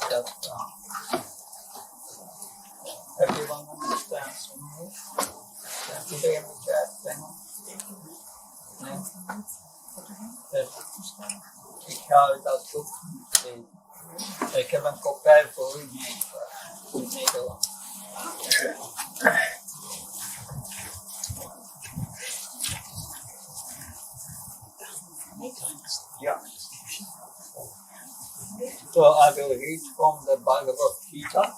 that everyone understands English. Iedereen begrijpt Engels. Nee. Dus ik ga u dat boek geven. Ik heb een kopij voor u meegebracht in Nederland. Ja. So I will read from the Bhagavad Gita.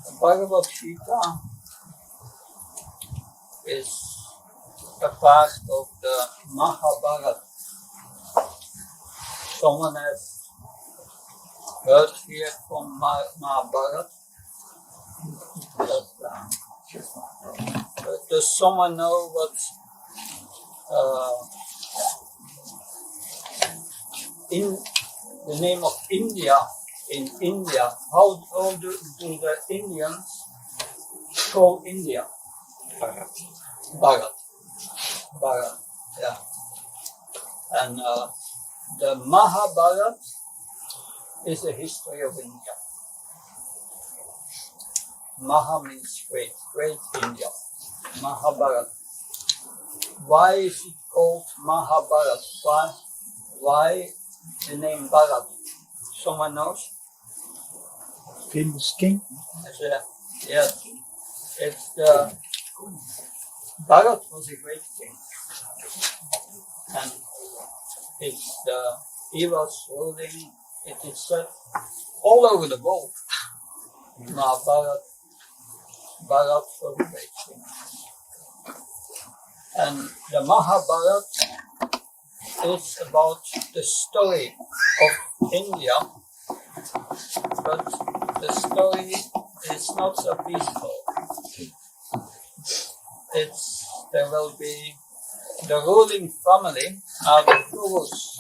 The Bhagavad Gita is a part of the Mahabharata. Someone has heard here from Mahabharata. Does someone know what in the name of India, in India, how do the Indians call India? Bharat. Bharat, yeah. And the Mahabharata is the history of India. Maha means great, great India. Mahabharata. Why is it called Mahabharata? Why the name Bharat? Someone knows? Famous king? Yes. It's the Bharat was a great king. And he was ruling, it is said, all over the world. Bharat was a great king. And the Mahabharata is about the story of India, but the story is not so peaceful. There will be the ruling family are the Kurus.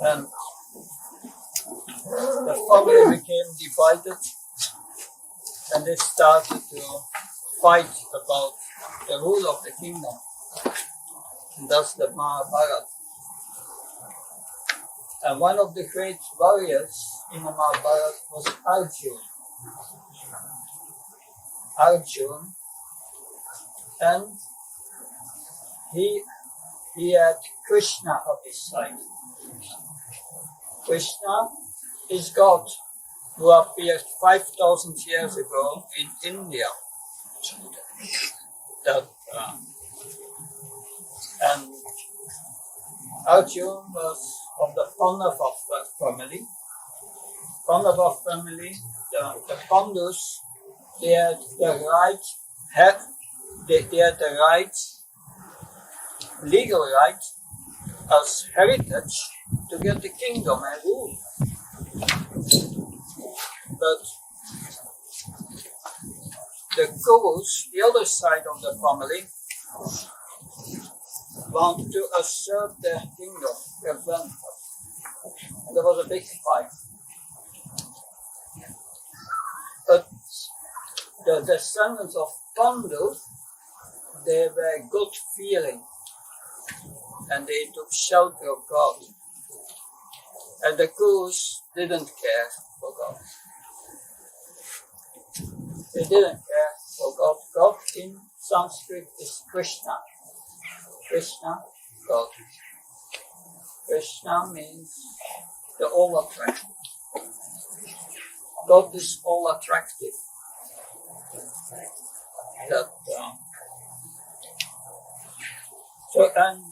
And the family became divided, and they started to fight about the rule of the kingdom. And that's the Mahabharata. And one of the great warriors in the Mahabharata was Arjuna. And he had Krishna on his side. Krishna is God who appeared 5,000 years ago in India. And Arjuna was of the Pandava family. Pandava family, the Pandus, they had the legal right as heritage to get the kingdom and rule. But the Kurus, the other side of the family, want to usurp their kingdom, prevent us. And there was a big fight. But the descendants of Pandu, they were God-fearing, and they took shelter of God. And the Kurus didn't care for God. They didn't care for God. God in Sanskrit is Krishna. Krishna, God. Krishna means the all-attractive. God is all-attractive. So, and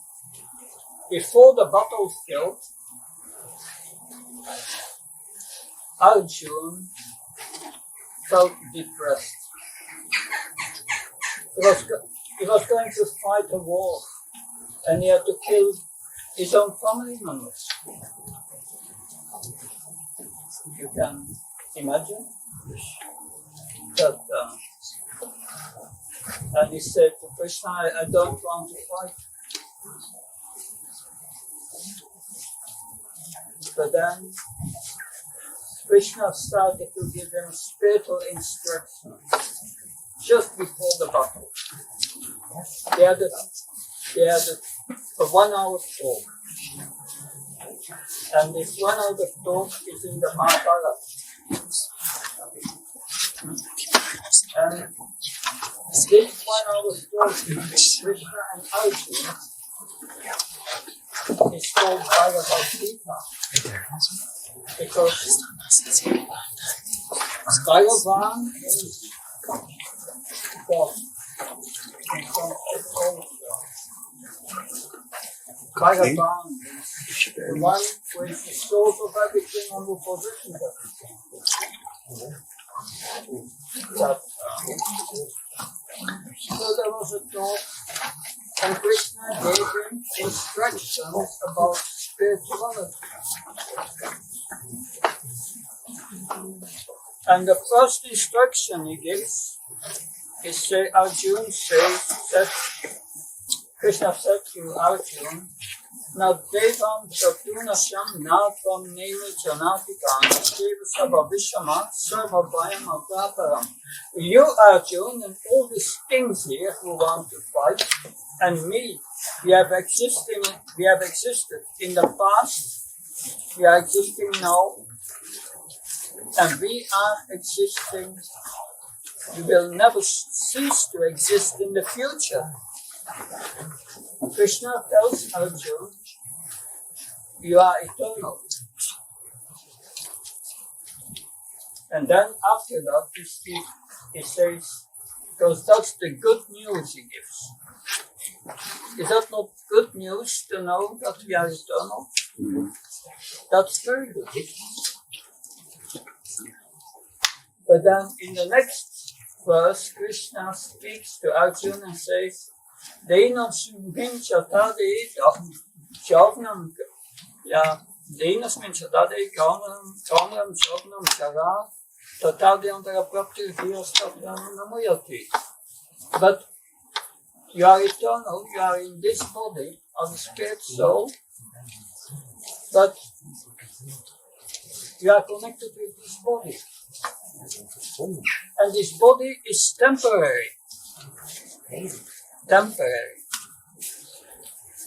before the battlefield, Arjuna felt depressed. He was going to fight a war, and he had to kill his own family members. You can imagine that. And he said to Krishna, I don't want to fight. But then Krishna started to give him spiritual instructions just before the battle. They had a 1 hour talk. And this 1 hour talk is in the Mahabharata. And this 1 hour talk between Krishna and Arjuna is called Bhagavad Gita. Because Bhagavan is God. Bhagavan is the one who is the source of everything and who possesses everything. So there was a talk, and Krishna gave him instructions about spirituality. And the first instruction he gives is Arjuna says, Krishna said to Arjuna, "Na devam chatunasham natvam neva janatikam deva sabhavishama sarvabhayam avaparam." You, Arjuna, and all these things here who want to fight, and me, we have existed in the past, we are existing now, and we are existing, we will never cease to exist in the future. Krishna tells Arjuna, you are eternal. And then after that, he says, because that's the good news he gives. Is that not good news to know that we are eternal? That's very good. But then in the next verse, Krishna speaks to Arjuna and says, Deinam smin chatade javnam Deinas min chatade kamram javnam chara tatade antara prapti viyastatram namuyati. But you are eternal, you are in this body as a spirit soul, but you are connected with this body. And this body is temporary.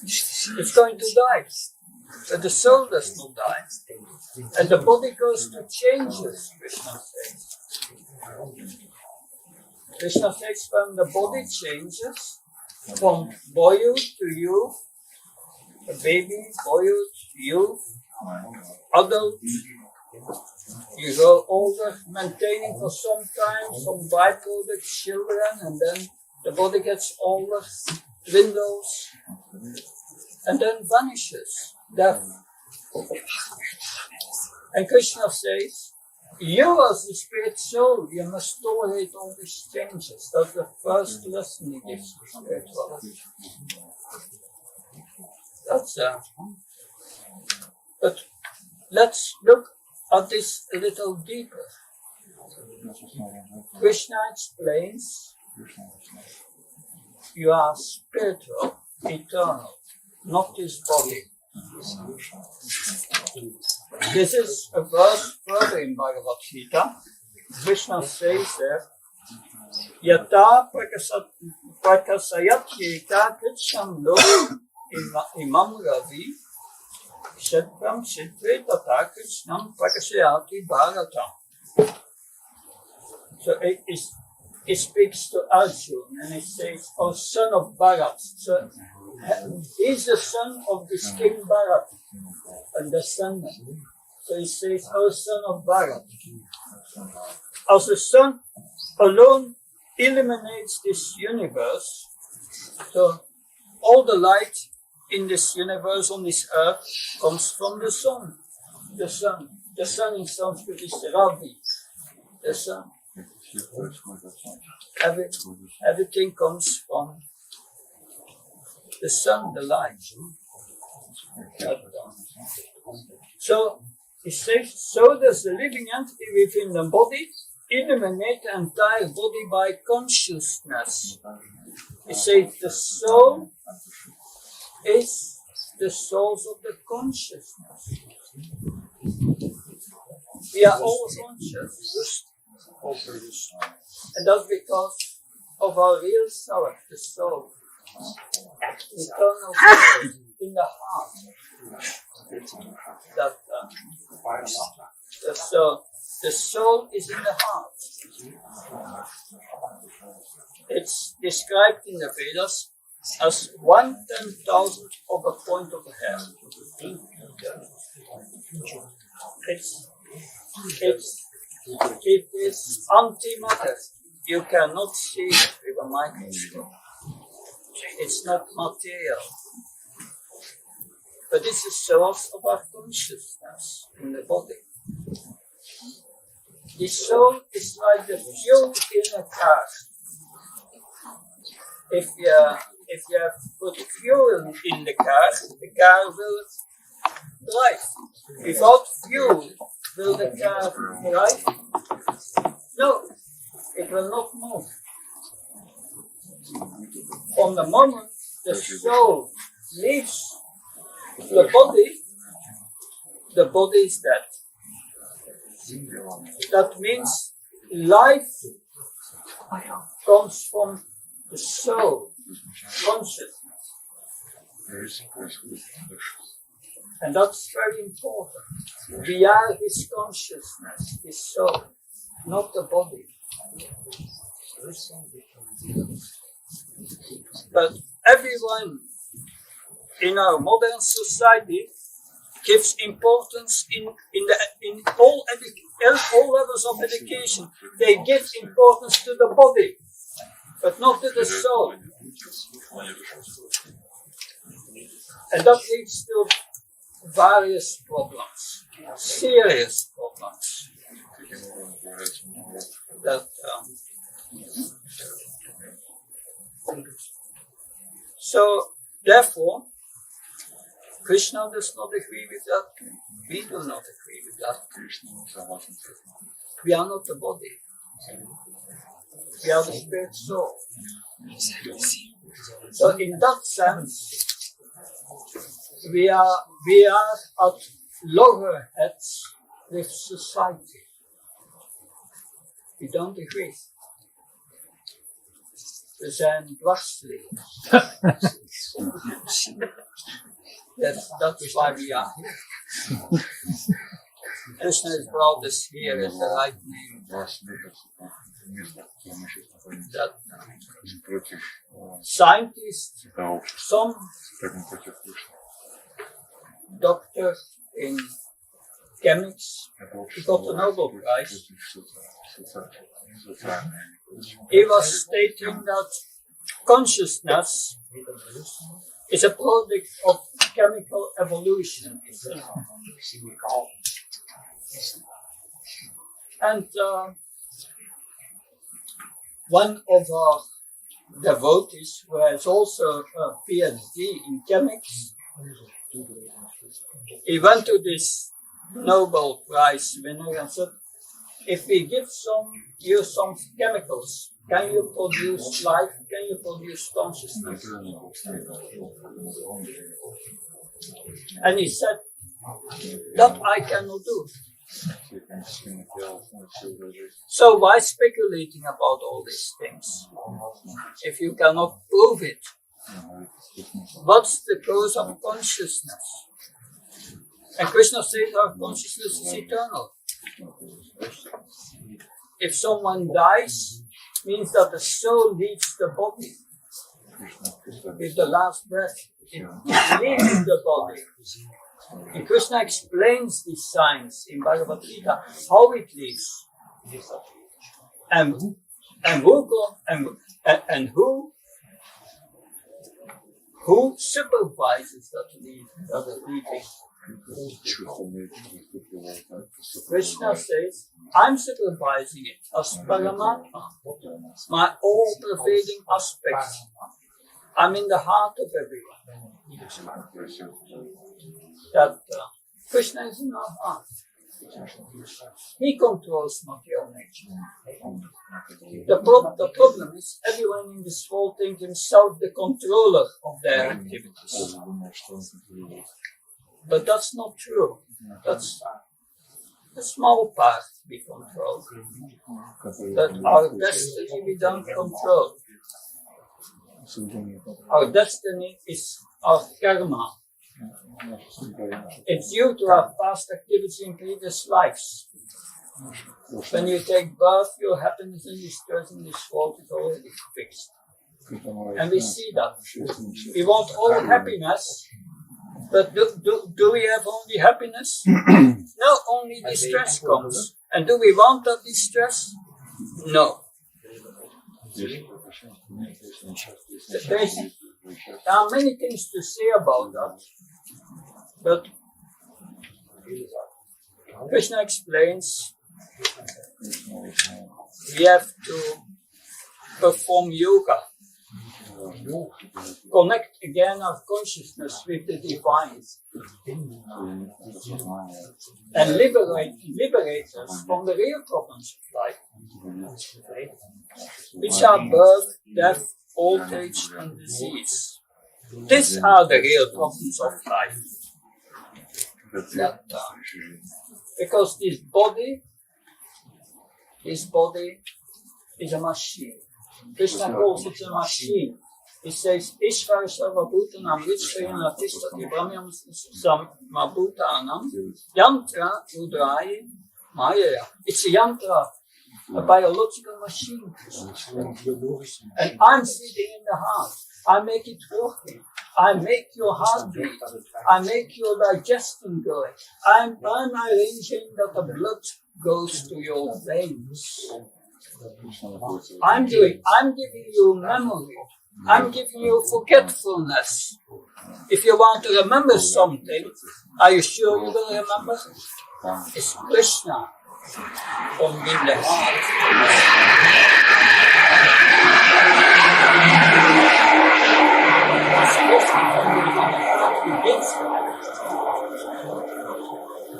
It's going to die. But the soul does not die. And the body goes to changes, Krishna says. Krishna says when the body changes from boyhood to youth, a baby, boyhood, youth, adult, you grow older, maintaining for some time some byproduct children, and then the body gets older, dwindles, and then vanishes, death. And Krishna says, you as the spirit soul, you must tolerate all these changes. That's the first lesson he gives to spirituality. But let's look at this a little deeper. Krishna explains, you are spiritual, eternal, not this body. This is a verse further in Bhagavad Gita. Krishna says there, Yata prakasayat yeta kitsham lo imam ravi Shetram Shitve Tata Krishnam Prakashayati Bharatam. So it speaks to Arjuna and it says, O son of Bharat. So he's the son of this king Bharat and the son. So he says, O son of Bharat. As the sun alone illuminates this universe, so all the light in this universe, on this earth, comes from the sun. The sun. The sun in Sanskrit is Ravi. The sun. Everything comes from the sun, the light. So, it says, so does the living entity within the body illuminate the entire body by consciousness. It says the soul is the source of the consciousness. We are all conscious. And that's because of our real self, the soul. Eternal soul in the heart. That, so the soul is in the heart. It's described in the Vedas as 1/10,000th of a point of a hair. It is antimatter. You cannot see it with a microscope. It's not material. But it's the source of our consciousness in the body. The soul is like the fuel in a car. If you have put fuel in the car will drive. Without fuel, will the car drive? No, it will not move. From the moment the soul leaves the body is dead. That means life comes from the soul, consciousness. And that's very important. We are his consciousness, his soul, not the body. But everyone in our modern society gives importance in all levels of education. They give importance to the body, but not to the soul. And that leads to various problems, serious problems. So, therefore, Krishna does not agree with that. We do not agree with that. We are not the body. We are the spirit soul. So in that sense, we are at loggerheads with society. We don't agree. We zijn dwarsliggers. That's why we are here. Krishna has brought us here at the right name. That scientists, some doctor in chemics, he got the Nobel Prize. He was stating that consciousness is a product of chemical evolution. And one of our devotees, who has also a PhD in chemics, he went to this Nobel Prize winner and said, if we give you some chemicals, can you produce life? Can you produce consciousness? And he said, that I cannot do. So why speculating about all these things? If you cannot prove it, what's the cause of consciousness? And Krishna says our consciousness is eternal. If someone dies, means that the soul leaves the body with the last breath. It leaves the body. And Krishna explains these signs in Bhagavad Gita, how it leaves. And who supervises that leaving? Krishna says, I'm supervising it as Paramatma, my all-pervading aspect. I'm in the heart of everyone. That Krishna is in our heart. He controls material nature. The problem is everyone in this world thinks himself the controller of their activities. But that's not true. That's a small part we control. But our destiny we don't control. Our destiny is our karma. It's due to our past activity in previous lives. When you take birth, your happiness and distress in this world is already fixed. And we see that. We want all happiness, but do we have only happiness? No, only distress comes. And do we want that distress? No. There are many things to say about that, but Krishna explains we have to perform yoga, connect again our consciousness with the divine, and liberate us from the real problems of life, which are birth, death, old age, and disease. These are the real problems of life. Because this body is a machine. Krishna calls it a machine. He says, Ishvara Sarvabhutanam Vitsvayana Tistati Brahmyam Samabhutanam Yantra Udrayi Maya. It's a yantra, a biological machine. And I'm sitting in the heart. I make it working. I make your heart beat. I make your digestion go. I'm arranging that the blood goes to your veins. I'm giving you memory. I'm giving you forgetfulness. If you want to remember something, are you sure you're going to remember? It's Krishna from in the heart.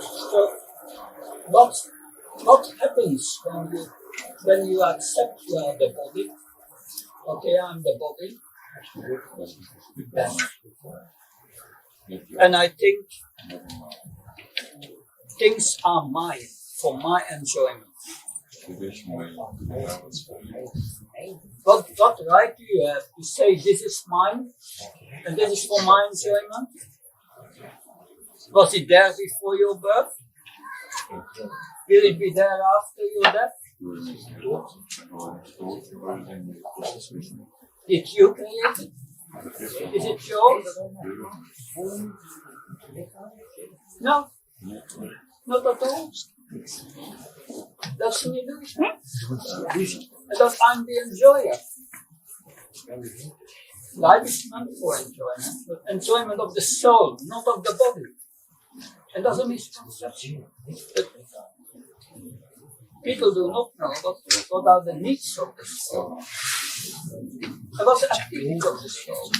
So, what happens when you accept you are the body? Okay, I'm the body. And I think things are mine for my enjoyment. What right do you have to say this is mine and this is for my enjoyment? Was it there before your birth? Will it be there after your death? Did you create it? Is it yours? No, not at all. That's an illusion. And that I'm the enjoyer. Life is meant for enjoyment, but enjoyment of the soul, not of the body. And that's a misconception. People do not know what are the needs of the soul. And what's the activity of the soul?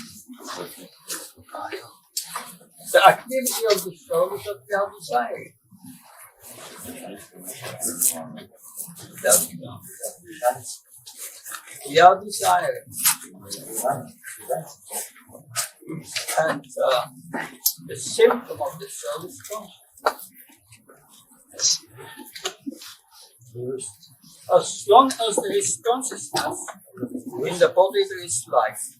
The activity of the soul is that we are desiring. We are desiring. And the symptom of the soul is consciousness. As long as there is consciousness, in the body there is life.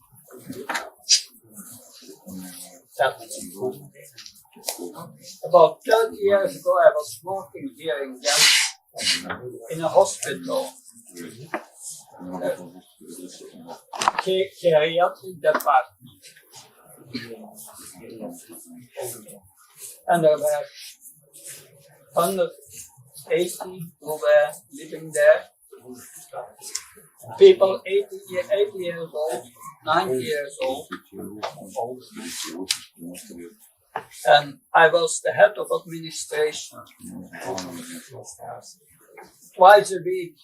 About 30 years ago, I was working here in Ghent in a hospital, geriatric department. And there were 180 who were living there. People 80 years old, 90 years old. And I was the head of administration. Twice a week,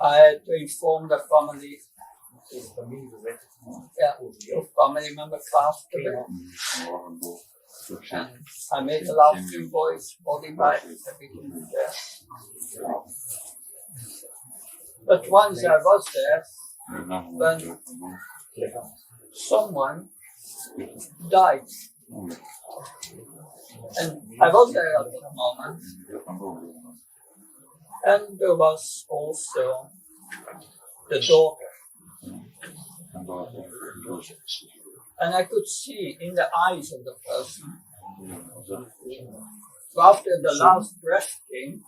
I had to inform the family. Your family member passed away. And I made a love to boys, body bag, everything there. But once I was there, when someone died. And I was there at that moment. And there was also the daughter. And I could see in the eyes of the person, after the last breath came,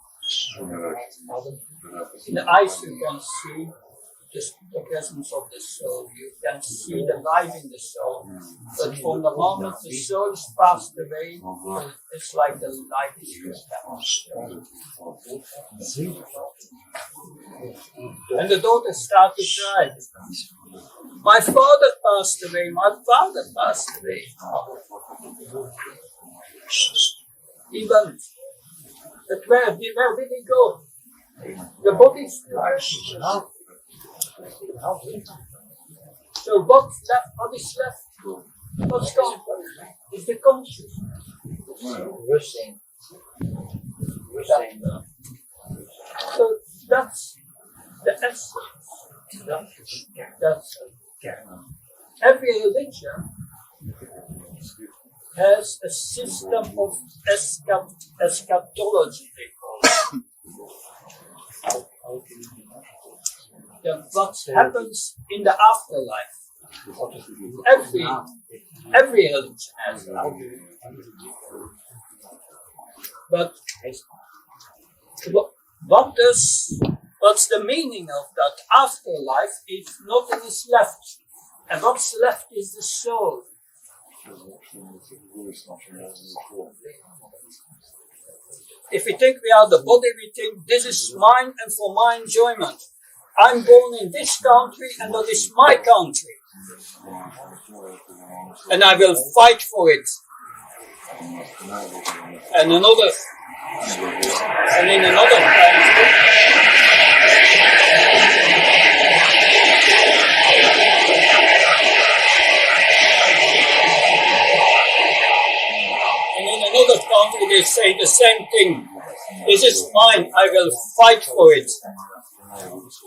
in the eyes you can see the presence of the soul. You can see the life in the soul. But from the moment the soul is passed away, it's like the light is gone. And the daughter started to cry. My father passed away, my father passed away. He went. But where did he go? The body is still. So what's left? What is left? What's gone? Is the consciousness. So that's the essence. That's every religion has a system of eschatology, they call it. What happens in the afterlife. Every religion has that. But what's the meaning of that afterlife if nothing is left? And what's left is the soul. If we think we are the body, we think this is mine and for my enjoyment. I'm born in this country and that is my country. And I will fight for it. And in another country, they say the same thing. This is mine, I will fight for it.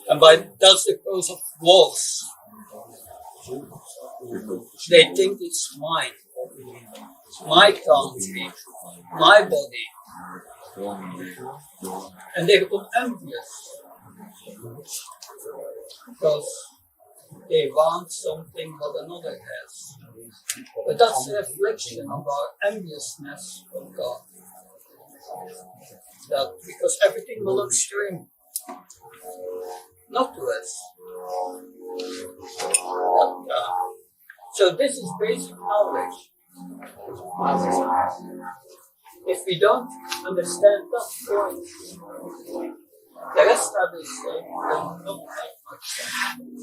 And that's the cause of wars. They think it's mine. It's my country, my body. And they become envious. Because they want something what another has. But that's a reflection of our enviousness of God. That because everything belongs to Him, not to us. So this is basic knowledge. If we don't understand that point, the rest I will say will not make much sense.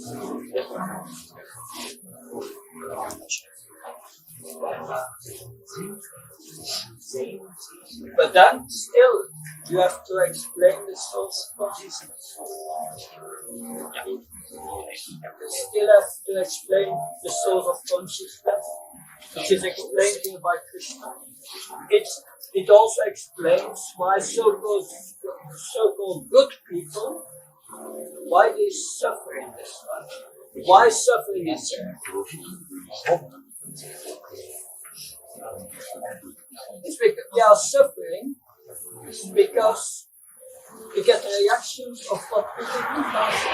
But then still you have to explain the source of consciousness. You still have to explain the source of consciousness, which is explained here by Krishna. It also explains why so-called good people, why they suffer in this life. Why suffering is there? It's because we are suffering because we get reactions of what we think in past.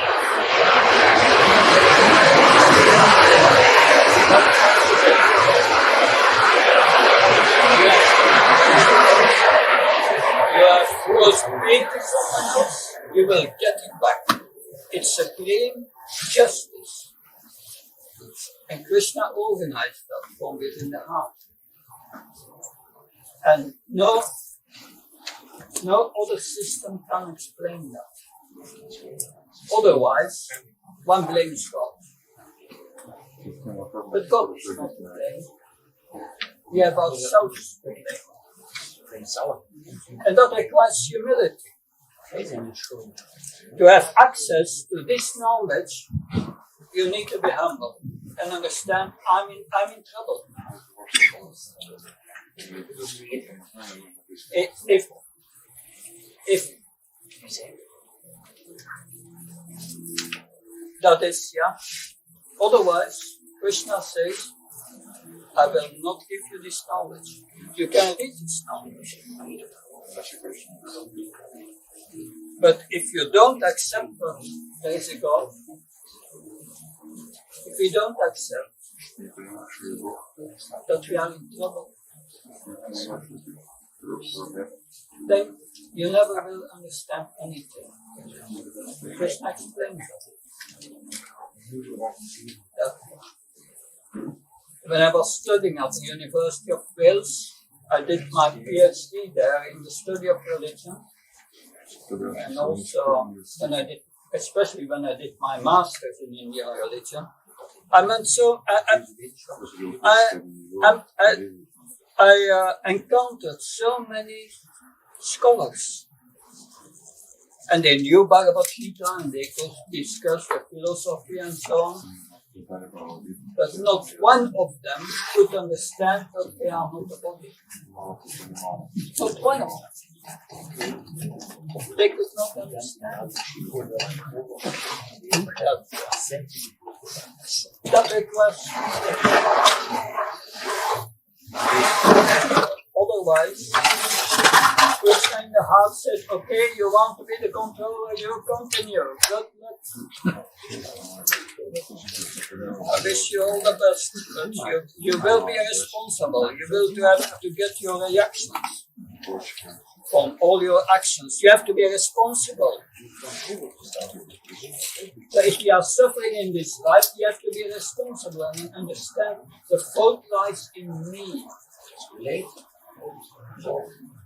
You was paid to someone else, you will get it back. It's supreme justice. And Krishna organized that from within the heart. And no other system can explain that. Otherwise, one blames God. But God is not to blame. We have ourselves to blame. And that requires humility. To have access to this knowledge, you need to be humble and understand I'm in trouble. If that is, otherwise, Krishna says, I will not give you this knowledge. You can read this knowledge. But if you don't accept that there is a God, if we don't accept that we are in trouble, then you never will understand anything. Krishna explains that. When I was studying at the University of Wales, I did my PhD there in the study of religion, and also especially when I did my master's in Indian religion. I encountered so many scholars, and they knew Bhagavad Gita and they could discuss the philosophy and so on. But not one of them could understand that they are not a body. Not one of them. They could not understand that request. Otherwise, Krishna in the heart said, okay, you want to be the controller, you continue. Good luck. I wish you all the best, but you will be responsible. You will have to get your reactions from all your actions. You have to be responsible. So if you are suffering in this life, you have to be responsible and understand the fault lies in me.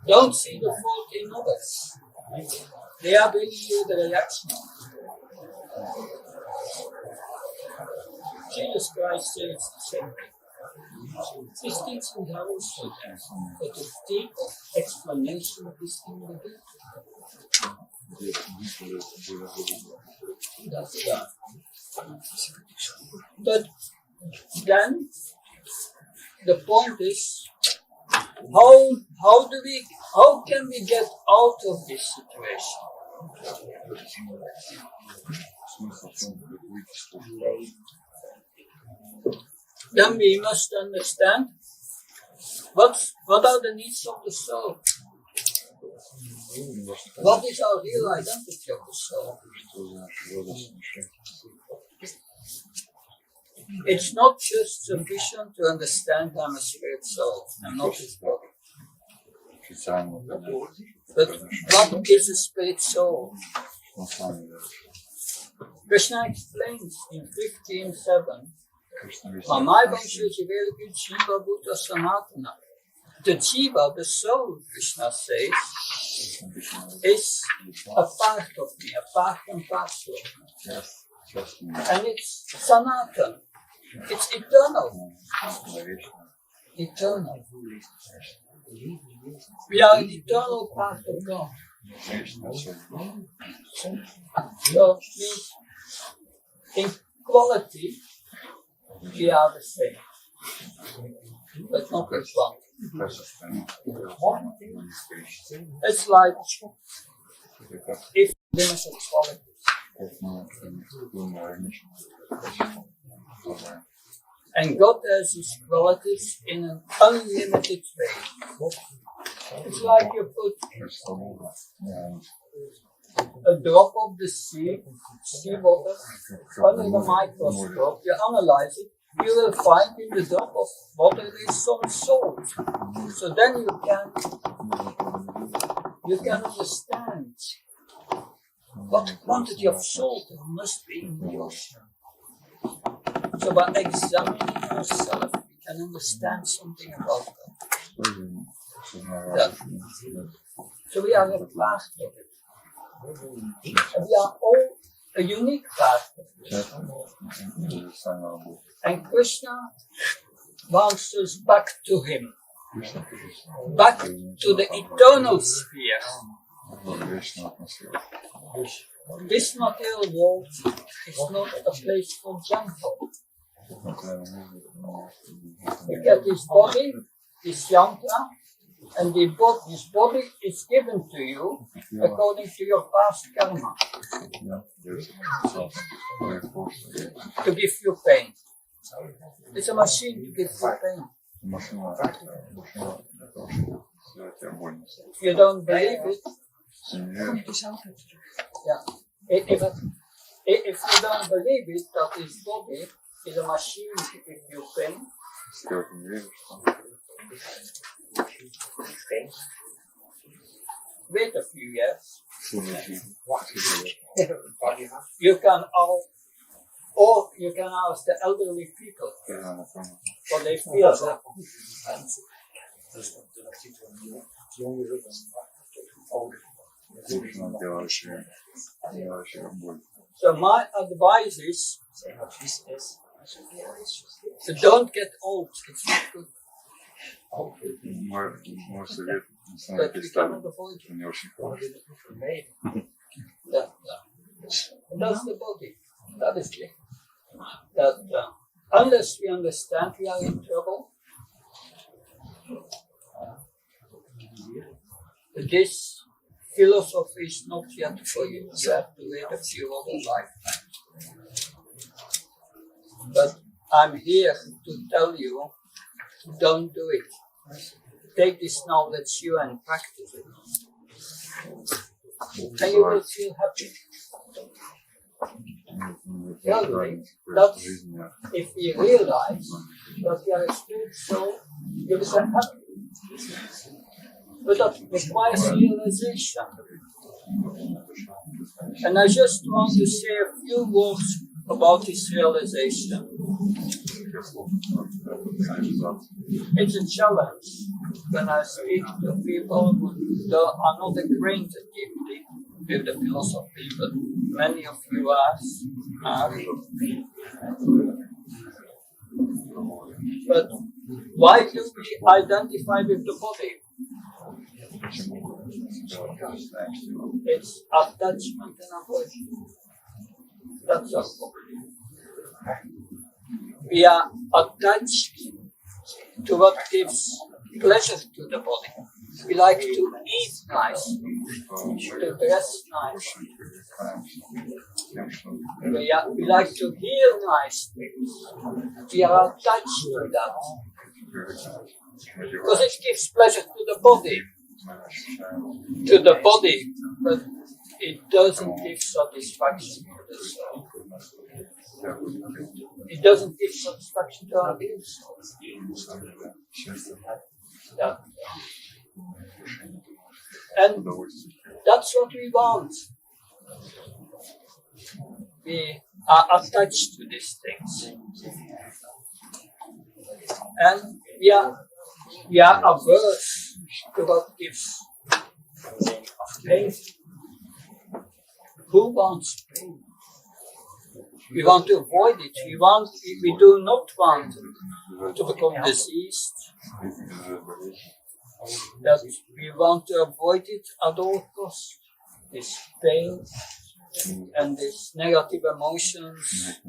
Don't see the fault in others. They are bringing you the reaction. Jesus Christ says the same thing. His teachings are also there, but the deep explanation is in the book. But then the point is, how can we get out of this situation? Then we must understand what are the needs of the soul. What is our real identity of the soul? It's not just sufficient to understand I'm a spirit soul, I'm not his body. But what is a spirit soul? Krishna explains in 15:7, Jiva Bhuta Sanatana. The Jiva, the soul, Krishna says, is a part of me, a part and parcel of me. And it's Sanatan. It's eternal. Eternal. We are an eternal part of God. So, in quality, we are the same, but not as one. It's like if limited qualities. And God has his qualities in an unlimited way. It's like you put a drop of the seawater under the microscope, you analyze it, you will find in the drop of water there is some salt. So then you can understand what quantity of salt there must be in the ocean. So by examining ourselves, we can understand something about that. Yeah. So we are a part of it. And we are all a unique part of it. And Krishna wants us back to him, back to the eternal sphere. This material world is not a place for gentle. Look at this body, this yantra, and this body is given to you according to your past karma to give you pain. It's a machine to give you pain. If you don't believe it, if you don't believe it, that this body is a machine to give you pain. Wait a few years. You can or you can ask the elderly people what they feel. So my advice is, so don't get old. It's not good. But we cannot avoid it. That's the body. That is clear. That unless we understand we are in trouble, this philosophy is not yet for you. You have to wait a few other lifetimes. But I'm here to tell you, don't do it. Take this knowledge you and practice it. And you will feel happy. Really, that's if we realize that we are a spirit soul, you become happy. But that requires realization. And I just want to say a few words about this realization. It's a challenge when I speak to people who are not acquainted deeply with the philosophy, but many of you are. But why do we identify with the body? It's attachment and aversion. That's our problem. We are attached to what gives pleasure to the body. We like to eat nice, to dress nice. We like to hear nice things. We are attached to that. Because it gives pleasure to the body. But it doesn't give satisfaction to the soul. It doesn't give satisfaction to our beings. Yeah. And that's what we want. We are attached to these things. And we are averse to what gives pain. Who wants pain? We want to avoid it. We do not want to become diseased. That we want to avoid it at all costs. This pain and these negative emotions.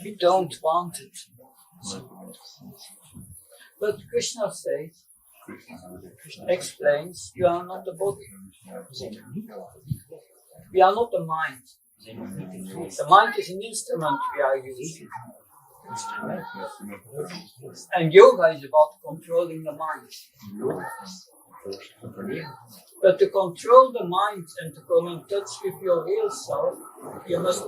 We don't want it. But Krishna says, explains, you are not the body. We are not the mind. The mind is an instrument we are using. And yoga is about controlling the mind. But to control the mind and to come in touch with your real self, you must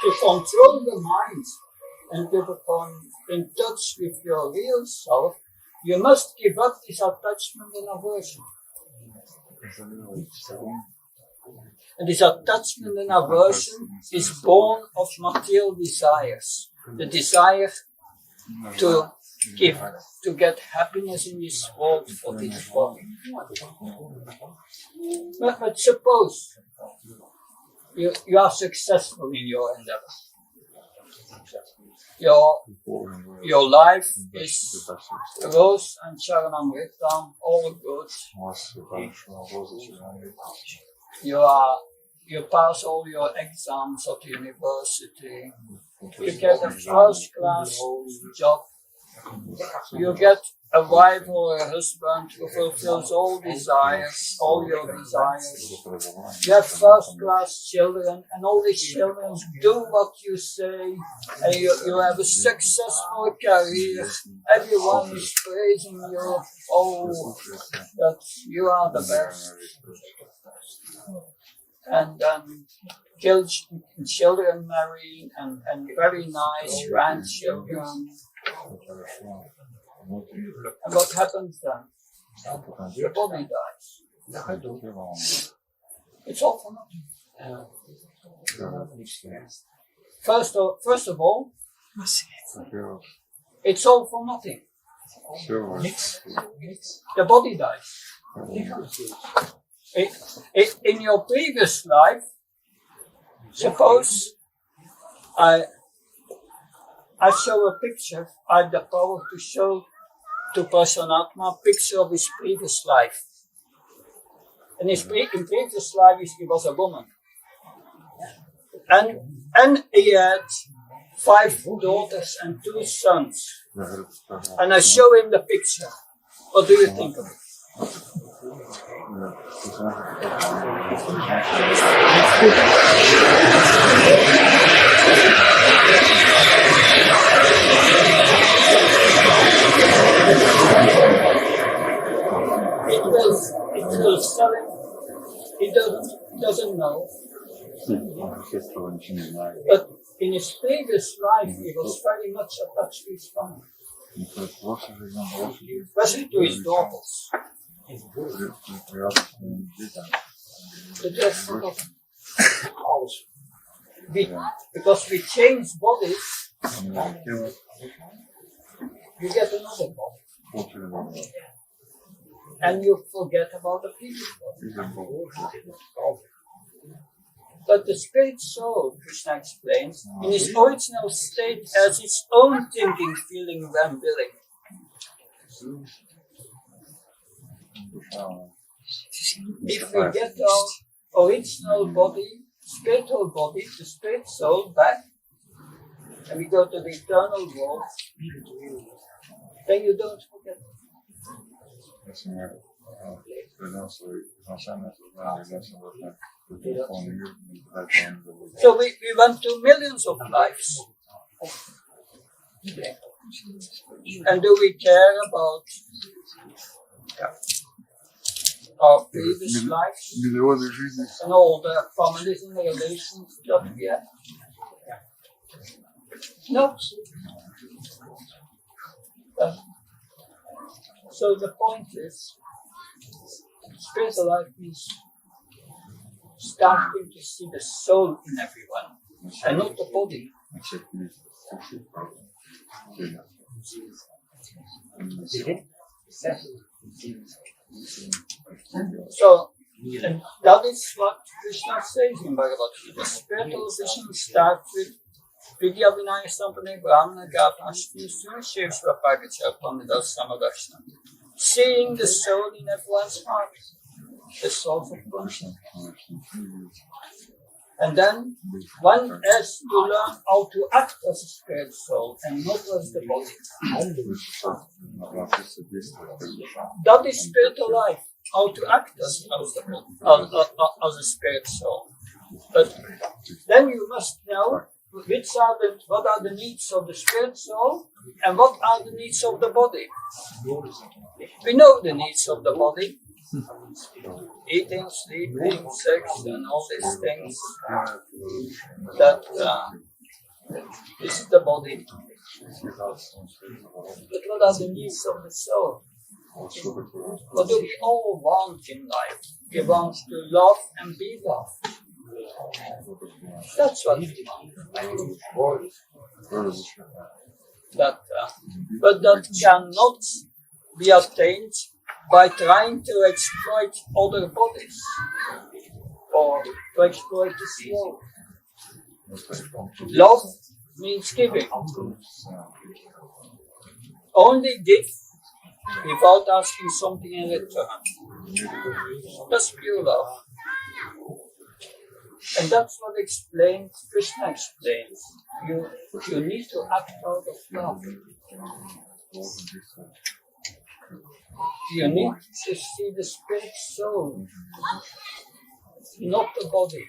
to control the mind and to become in touch with your real self, you must give up this attachment and aversion. And this attachment and aversion is born of material desires. The desire to get happiness in this world for this body. But suppose you are successful in your endeavor. Your life is rose and Charanamrita, all good. You pass all your exams at university. You get a first class job. You get a wife or a husband who fulfills all desires, all your desires. You have first-class children, and all these children do what you say, and you have a successful career. Everyone is praising you. Oh, that you are the best. And children marry, and very nice grandchildren. And what happens then? The body dies. It's all for nothing. First of all, it's all for nothing. The body dies. In your previous life, suppose I show a picture, I have the power to show to Personatma a picture of his previous life. And in previous life he was a woman. And he had 5 daughters and 2 sons. And I show him the picture. What do you think of it? It will sell him. He doesn't know. But in his previous life, he was very much attached to his family. Especially to his daughters. But that's forgotten. Because we change bodies, you get another body. And you forget about the previous body. But the spirit soul, Krishna explains, in its original state has its own thinking, feeling, and willing. If we get our original body, spiritual body, the spirit soul back, and we go to the eternal world, then you don't forget. So we went to millions of lives. And do we care about our previous lives and all the families and the relations that we have? No. So the point is, spiritual life means starting to see the soul in everyone, and not the body. So, and that is what Krishna says in Bhagavad Gita. Spiritual vision starts with Vidya Vinaya Sampane Brahmana Gavashti Sunasheshva Pagacha Pamida Samadashna. Seeing the soul in everyone's heart, the soul of consciousness. And then one has to learn how to act as a spirit soul and not as the body. That is spiritual life, how to act as a spirit soul. But then you must know what are the needs of the spirit soul and what are the needs of the body. We know the needs of the body. Eating, sleeping, sex, and all these things. That this is the body. But what are the needs of the soul? What do we all want in life? We want to love and be loved. That's what we want. But that cannot be attained by trying to exploit other bodies or to exploit the soul. Love means giving. Only give without asking something in return. That's pure love. And that's what Krishna explains. You need to act out of love. You need to see the spirit soul, not the body.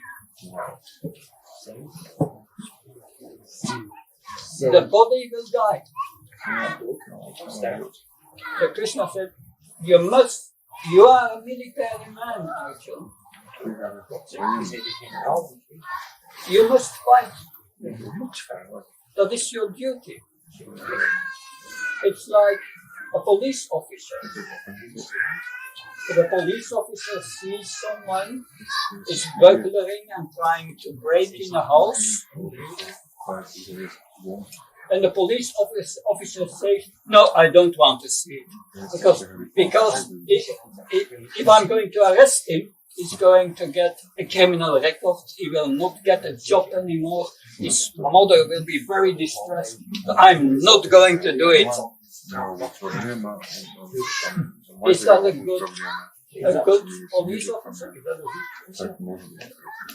The body will die. So Krishna said, you are a military man, Arjuna. You must fight. That is your duty. It's like a police officer. If a police officer sees someone is burglaring and trying to break in a house, and the police officer says, no, I don't want to see it. Because if I'm going to arrest him, he's going to get a criminal record, he will not get a job anymore, his mother will be very distressed. I'm not going to do it. Is that a good police officer?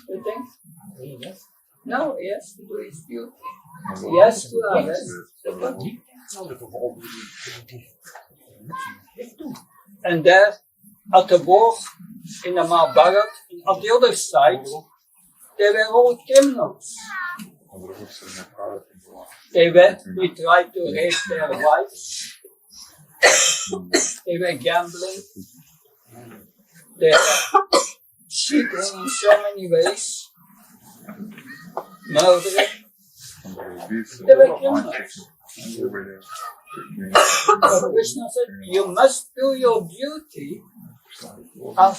You think? No, he has to do his duty. He has to arrest the body. And there, at the war in the Mahabharata, on the other side, they were all criminals. They tried to rape their wives. They were gambling. They were cheating in so many ways. Murdering. They were criminals. But Krishna said, you must do your duty as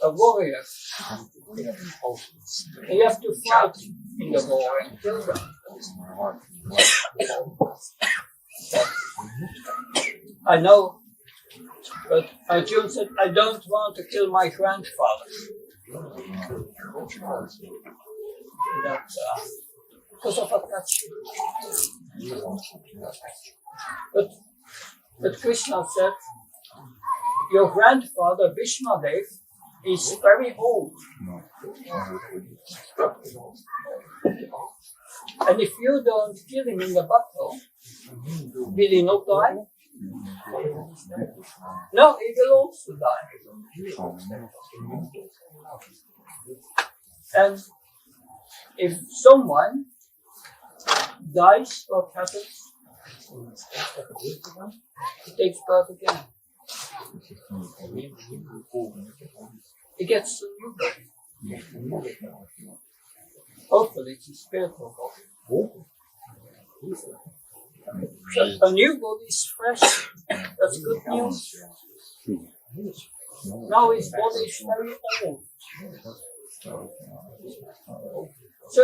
a warrior. You have to fight in the war and kill them. I know, but Arjuna said, I don't want to kill my grandfather. Because of attachment. But Krishna said, your grandfather Vishmadev is very old. And if you don't kill him in the battle, will he not die? No, he will also die. And if someone dies, what happens? He takes birth again. He gets a new body. Hopefully it's a spiritual body. So a new body is fresh. That's good news. Now his body is very old. So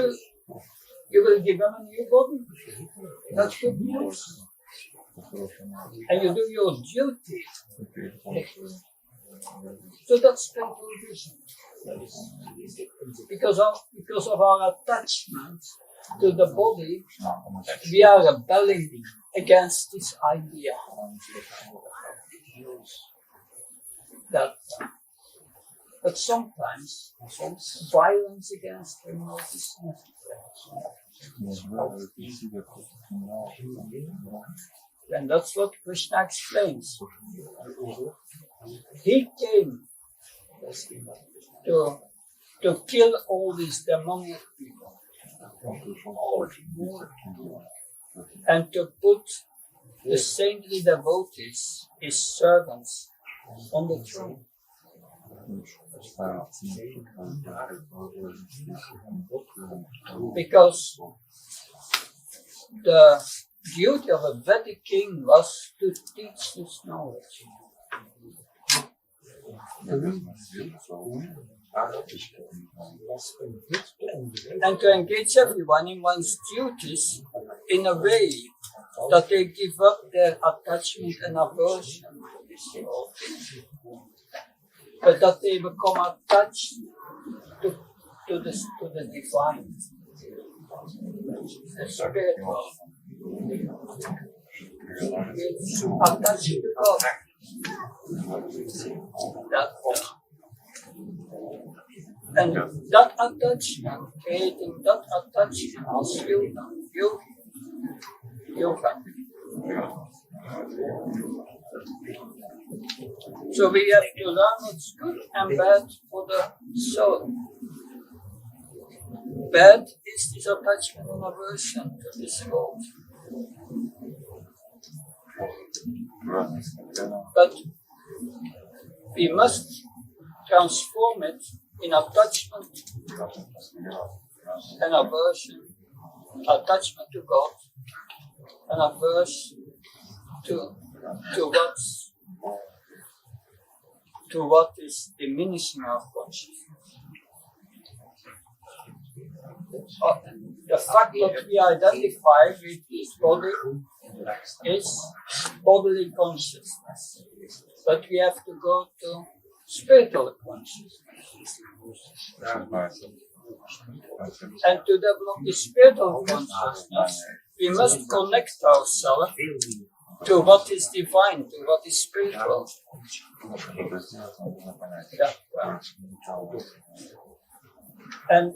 you will give him a new body. That's good news. And you do your duty. So that's conclusion. Because of our attachment to the body, we are rebelling against this idea that sometimes violence against criminals is necessary. And that's what Krishna explains. He came to kill all these demonic people and to put the saintly devotees, his servants, on the throne. Because the duty of a Vedic king was to teach this knowledge. And to engage everyone in one's duties in a way that they give up their attachment and aversion to this world, but that they become attached to the divine, the spiritual. Attached to God. And that attachment, creating that attachment is yoga. So we have to learn what's good and bad for the soul. Bad is this attachment and aversion to this world. But we must transform it in attachment and aversion, attachment to God and aversion to what is diminishing our consciousness. The fact that we identify with this body is bodily consciousness, but we have to go to spiritual consciousness. And to develop the spiritual consciousness, we must connect ourselves to what is divine, to what is spiritual.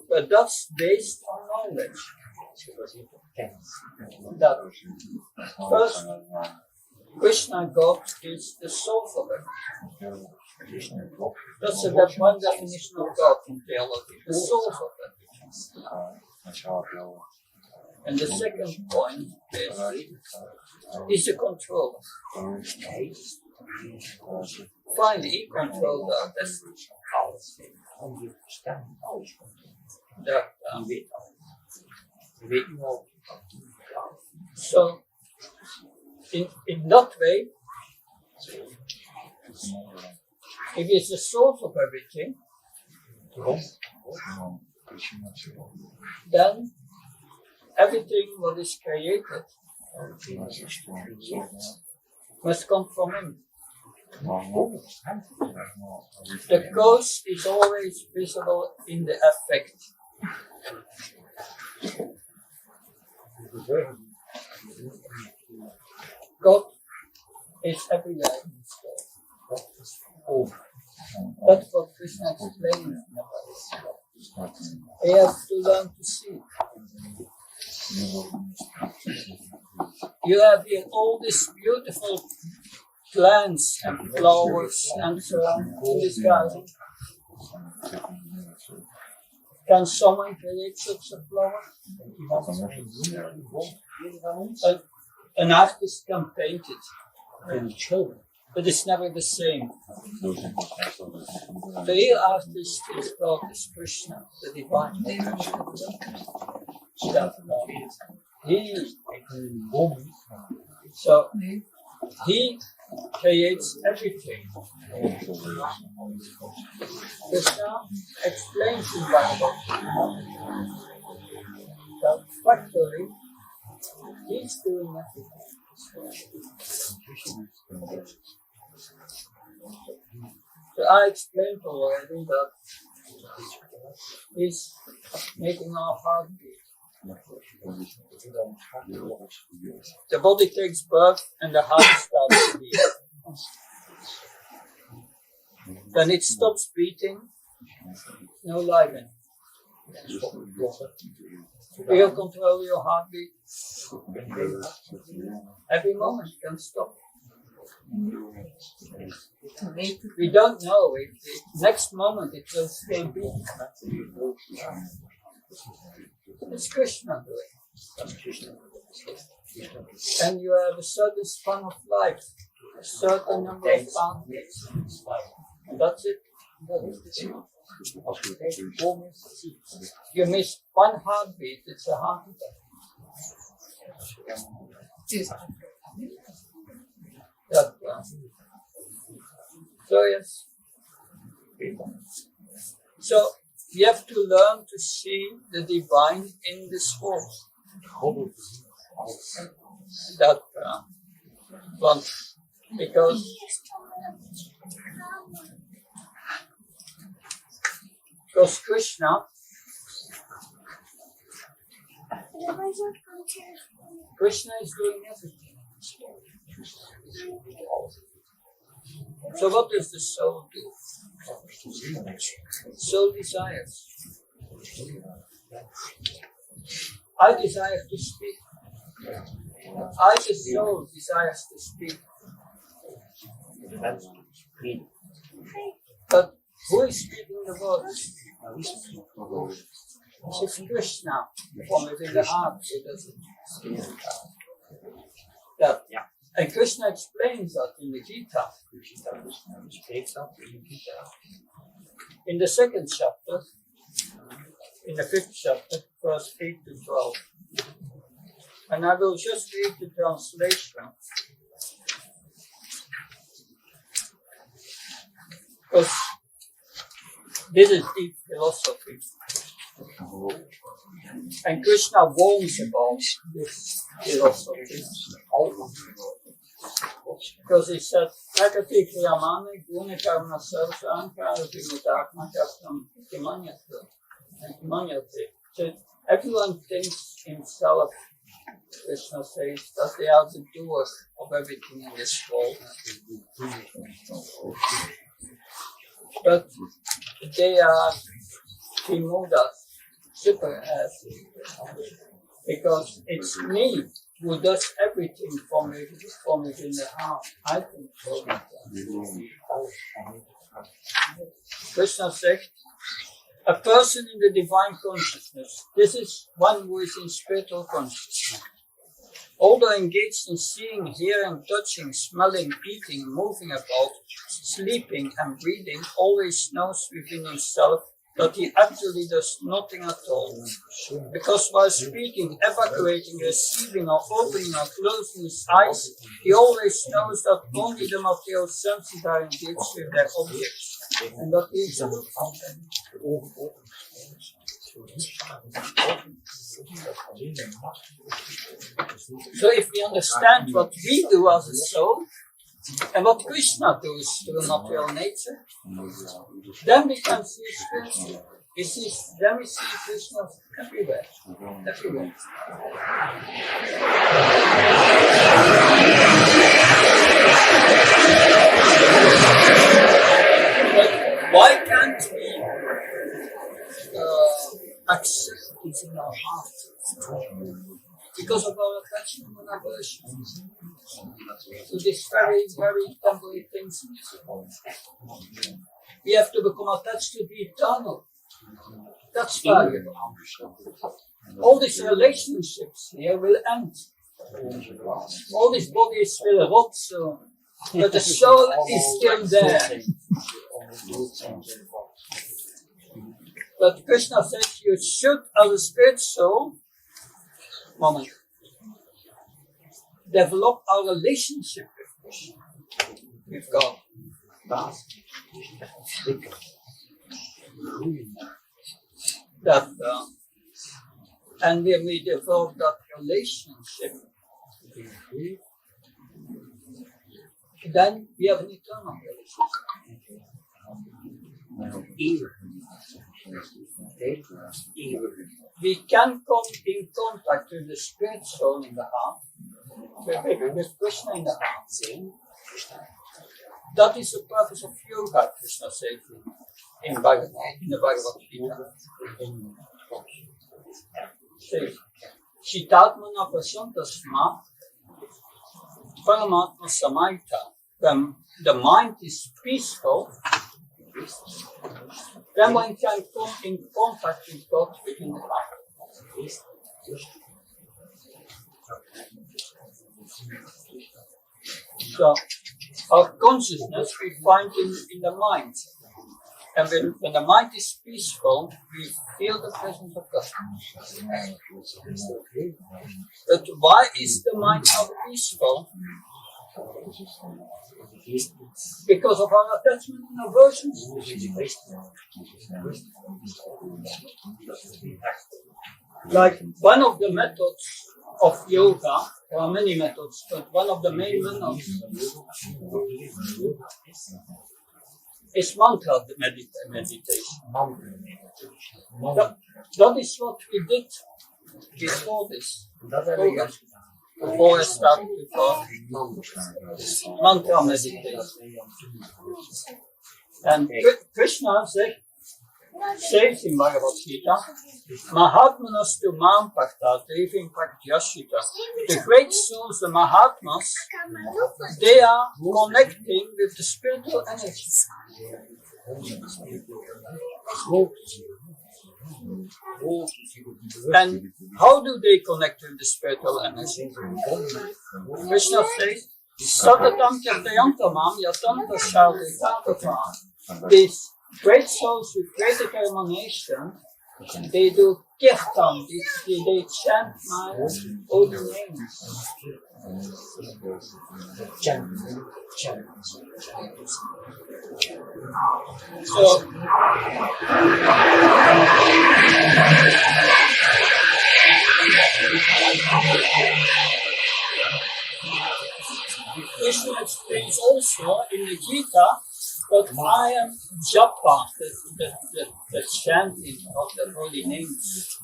But that's based on knowledge. That first, Krishna God is the source of everything. That's one definition of God in theology, the source of everything. And the second point is the controller. Finally, he controls our destiny. So, in that way, if it's the source of everything, then everything what is created must come from him. The cause is always visible in the effect. God is everywhere in this world. That's what Krishna explains. We have to learn to see. You have here all these beautiful plants and flowers and so on in this garden. Can someone create such a flower? An artist can paint it, but it's never the same. The real artist is God, is Krishna, the divine. He creates everything. Krishna explains in the Bible that factually he's doing everything. So I explained already that he's making our heart beat. The body takes birth and the heart starts to beat. When it stops beating, no life in it. Will control your heartbeat. Every moment can stop. We don't know if the next moment it will still beat. It's Krishna doing. And you have a certain span of life, a certain number of boundaries. And that's it. You miss one heartbeat, it's a heart attack. So yes. So we have to learn to see the divine in this world. That one, because Krishna is doing everything. So what does the soul do? Soul desires. I desire to speak. I, the soul, desires to speak. But who is speaking the words? It's Krishna from within the heart. So that, and Krishna explains that in the Gita. In the second chapter, in the 5th chapter, verse 8 to 12. And I will just read the translation. Because this is deep philosophy. And Krishna warns about this philosophy. Because he said, Prakati Kriyamani Guni Karma Sarsa Ankara Vimudatma Kaptam Kimanyate. So everyone thinks himself, Krishna says, that they are the doer of everything in this world. But they are Kimudas, super as, because it's me who does everything from within the heart. I control it. Krishna said, a person in the divine consciousness, this is one who is in spiritual consciousness. Although engaged in seeing, hearing, touching, smelling, eating, moving about, sleeping and breathing, always knows within himself that he actually does nothing at all. Because while speaking, evacuating, receiving, or opening or closing his eyes, he always knows that only the material senses are engaged with their objects, and that he is So if we understand what we do as a soul, and what Krishna does to the material nature, then we can see spiritually. Then we see Krishna everywhere. Everywhere. But why can't we accept this in our heart? Because of our attachment and aversion to these very, very temporary things in this world. We have to become attached to the eternal. That's why all these relationships here will end. All these bodies will rot soon, but the soul is still there. But Krishna says you should, as a spirit soul, develop our relationship with God. And when we develop that relationship, then we have an eternal relationship. We can come in contact with the spirit soul in the heart, with Krishna in the heart. That is the purpose of yoga, Krishna says in the Bhagavad Gita. Says, Shitatmana Prasantasma Paramatma Samaita. When the mind is peaceful, then one can come in contact with God within the heart. So, our consciousness we find in the mind. And when the mind is peaceful, we feel the presence of God. But why is the mind not peaceful? Because of our attachment and aversion. Like one of the methods of yoga, there are many methods, but one of the main methods is mantra meditation. That is what we did before this program. Before I started with mantra meditation. And Krishna said, says in Bhagavad Gita, Mahatmanas Mam Pakta Devim Pratyashita. The great souls, the Mahatmas, they are connecting with the spiritual energy. And how do they connect with the spiritual energy? Krishna says, Satatam Kyatayantamam Yatanta Shaditatatvam. These great souls with great determination, they do kirtan, they chant my holy names. So, Krishna explains also in the Gita that I am japa, the chanting of the holy names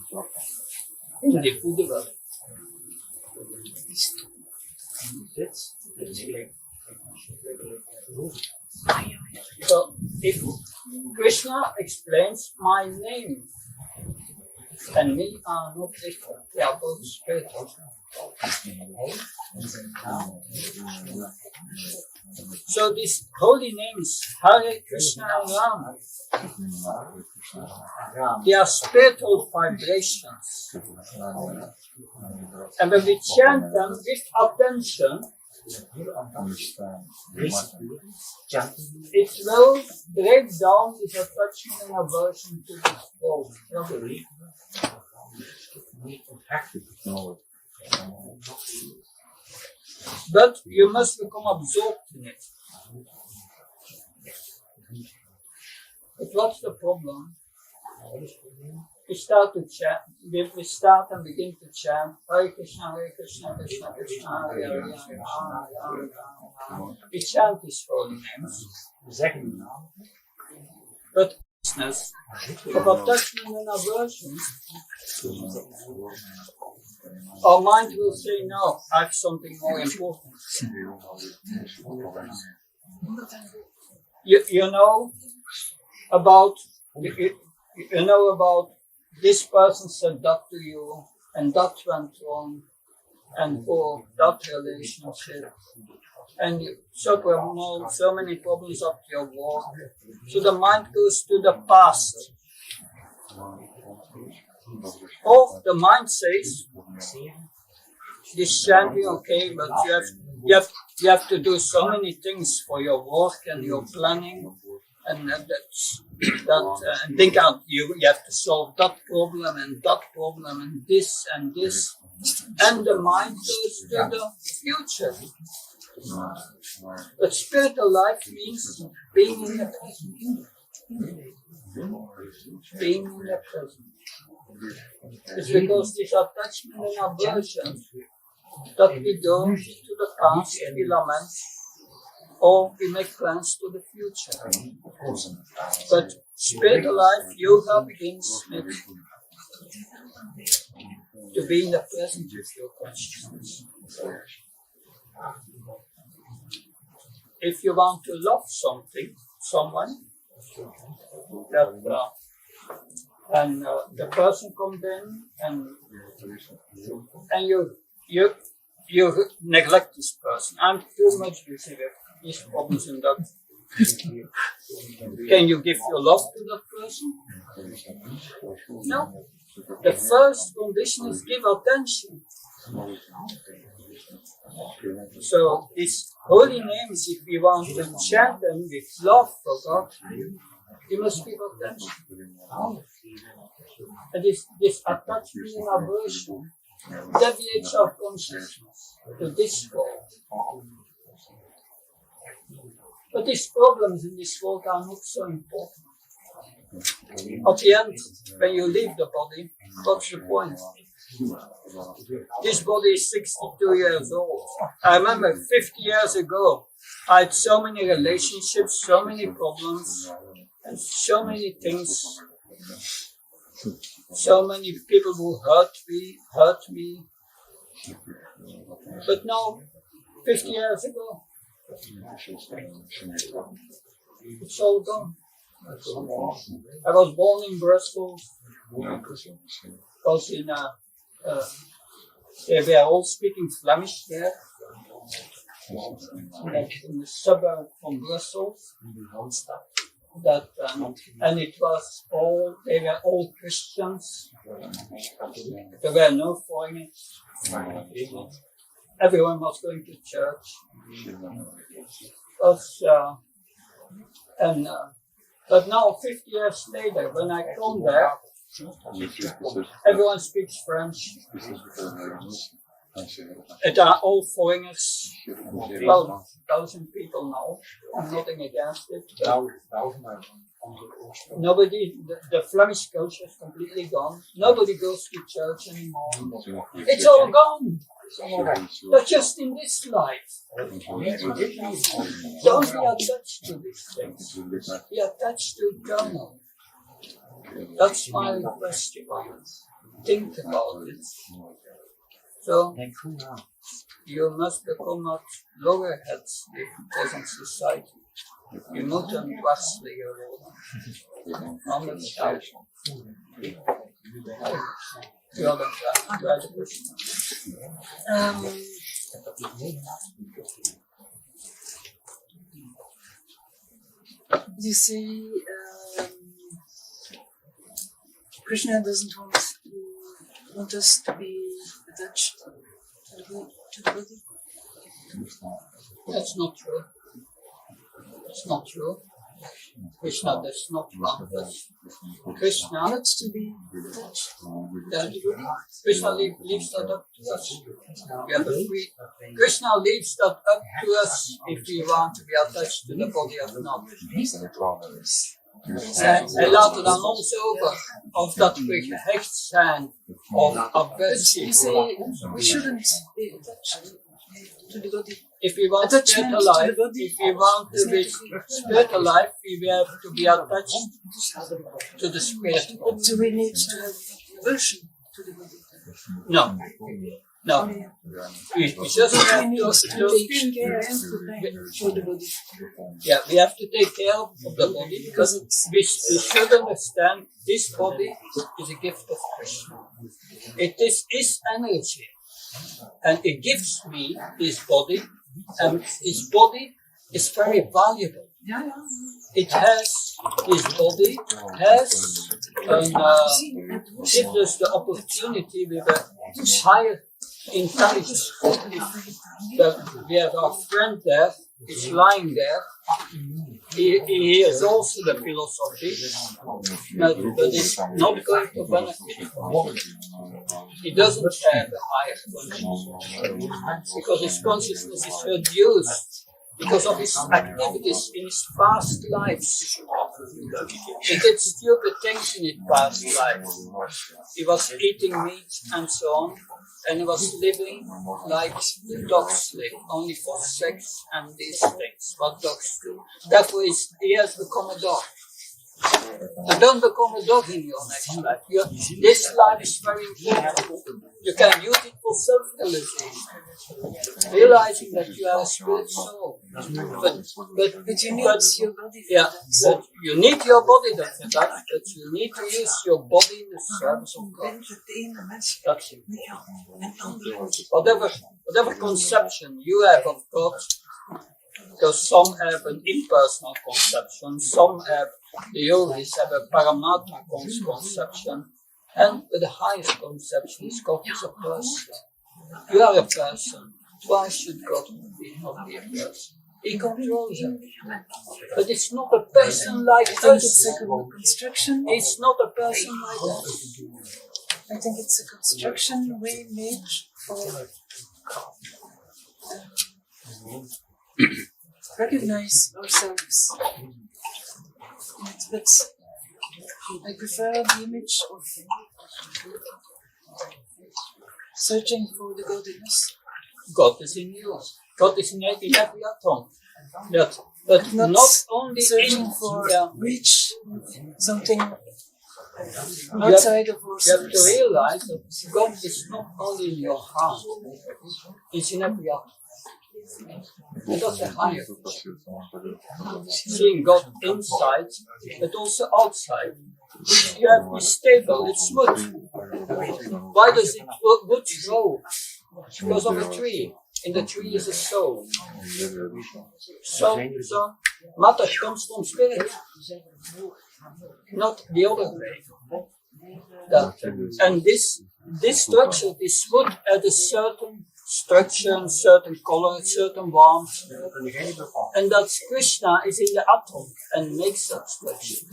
in the Buddha. So, if Krishna explains my name and me are not different, they are both spiritual. So these holy names, Hare Krishna and Rama, they are spiritual vibrations. And when we chant them with attention, it will break down this attachment and aversion to this world. But you must become absorbed in it. But what's the problem? We start to chant, we start and begin to chant Hare Krishna, Krishna Krishna, Hare Hare, Hare Hare. We chant these holy names. But business of attachment and aversion, our mind will say, no, I have something more important. You know about this person said that to you, and that went wrong, and that relationship, and you suffer so many problems of your work. So the mind goes to the past. Or the mind says, this chanting, okay, but you have to do so many things for your work and your planning, and and think out. You have to solve that problem and this, and the mind goes to the future. But spiritual life means being in the present. Being in the present. It's because this attachment and aversion that we go to the past, we lament, or we make plans to the future. But spiritual life, yoga begins with to be in the present with your consciousness. If you want to love someone, that and the person comes in and you neglect this person. I'm too much busy with these problems and that. Can you give your love to that person? No. The first condition is give attention. So these holy names, if we want to chant them with love for God, we must give attention. And this attachment and aversion deviates our consciousness to this world. But these problems in this world are not so important. At the end, when you leave the body, what's the point? This body is 62 years old. I remember 50 years ago, I had so many relationships, so many problems, and so many things. So many people who hurt me. But now, 50 years ago, it's all gone. I was born in Brussels. Because they were all speaking Flemish there. Like in the suburb from Brussels. And it was they were all Christians. There were no foreigners. Everyone was going to church. But now, 50 years later, when I come there, everyone speaks French. It are all foreigners. Well, 1,000 people now. I'm nothing against it. Nobody, the Flemish culture is completely gone. Nobody goes to church anymore. It's all gone. But just in this life, don't be attached to these things. Be attached to eternal. That's my request to you. Think about it. So, you must become not loggerheads in present society. Je moet een dwarsligger worden. Anders zou je hadden vraag bij de persoon. You see, Krishna doesn't want us to be attached to the body. That's not true. It's not true. Krishna does not want us. Krishna Not to be attached to the body. Krishna leaves that up to us. We have a free. Krishna leaves that up to us if we want to be attached to the body or not. Hij laat het aan ons over of dat we gehecht zijn of aversie. You say we shouldn't be attached to the body. If we want to be alive, if we want to be spirit alive, we have to be attached to the spirit. Do we need to have aversion to the body? No. No. We just have We need to to take care for the body. yeah, we have to take care of the body because we should understand this body is a gift of Krishna. It is his energy and it gives me this body, and his body is very valuable. It has, his body has gives us the opportunity with a higher intelligence. We have our friend there, he's lying there. He has also the philosophy, but it's not going to benefit him. He doesn't have a higher consciousness because his consciousness is reduced because of his activities in his past lives. He did stupid things in his past life. He was eating meat and so on, and he was living like the dogs live, only for sex and these things, what dogs do. Therefore, he has become a dog. And don't become a dog in your next life. This life is very important. You can use it for self-realization, realizing that you are a spirit soul. But you need your body. Yeah, but you need your body for that, but you need to use your body in the service of God. That's it. Whatever conception you have of God, because some have an impersonal conception, some have, the yogis have a paramatma conception, and the highest conception is God is a person. You are a person. Why should God not be a person? He controls him. But it's not a person like us. It's a construction. It's not a person like us. I think it's a construction we made for recognize ourselves. But I prefer the image of searching for the godliness. God is in you. God is in every atom. But not only searching for reach something outside of ourselves. You have to realize that God is not only in your heart, He's in every atom. And that's a higher vision. Seeing God inside, but also outside. You have to be stable, it's wood. Why does it wood grow? Because of a tree. In the tree is a soul. So matter comes from spirit, not the other way. And this structure, this wood, had a certain structure, and certain color, certain warmth, and that Krishna is in the atom and makes that structure.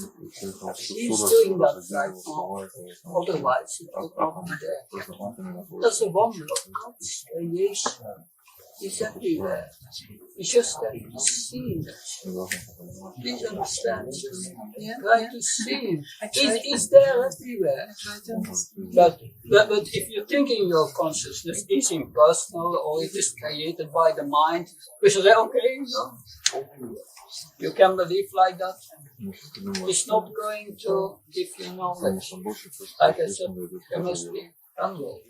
He's doing that right now. Otherwise, it would not be there. That's a wonder of God's creation. He's everywhere. It's just that you see it. Please understand. Try to see him. He's there everywhere. But if you think in your consciousness is impersonal or it is created by the mind, we should say, okay, you can believe like that. It's not going to give you knowledge. Like I said, there must be humble.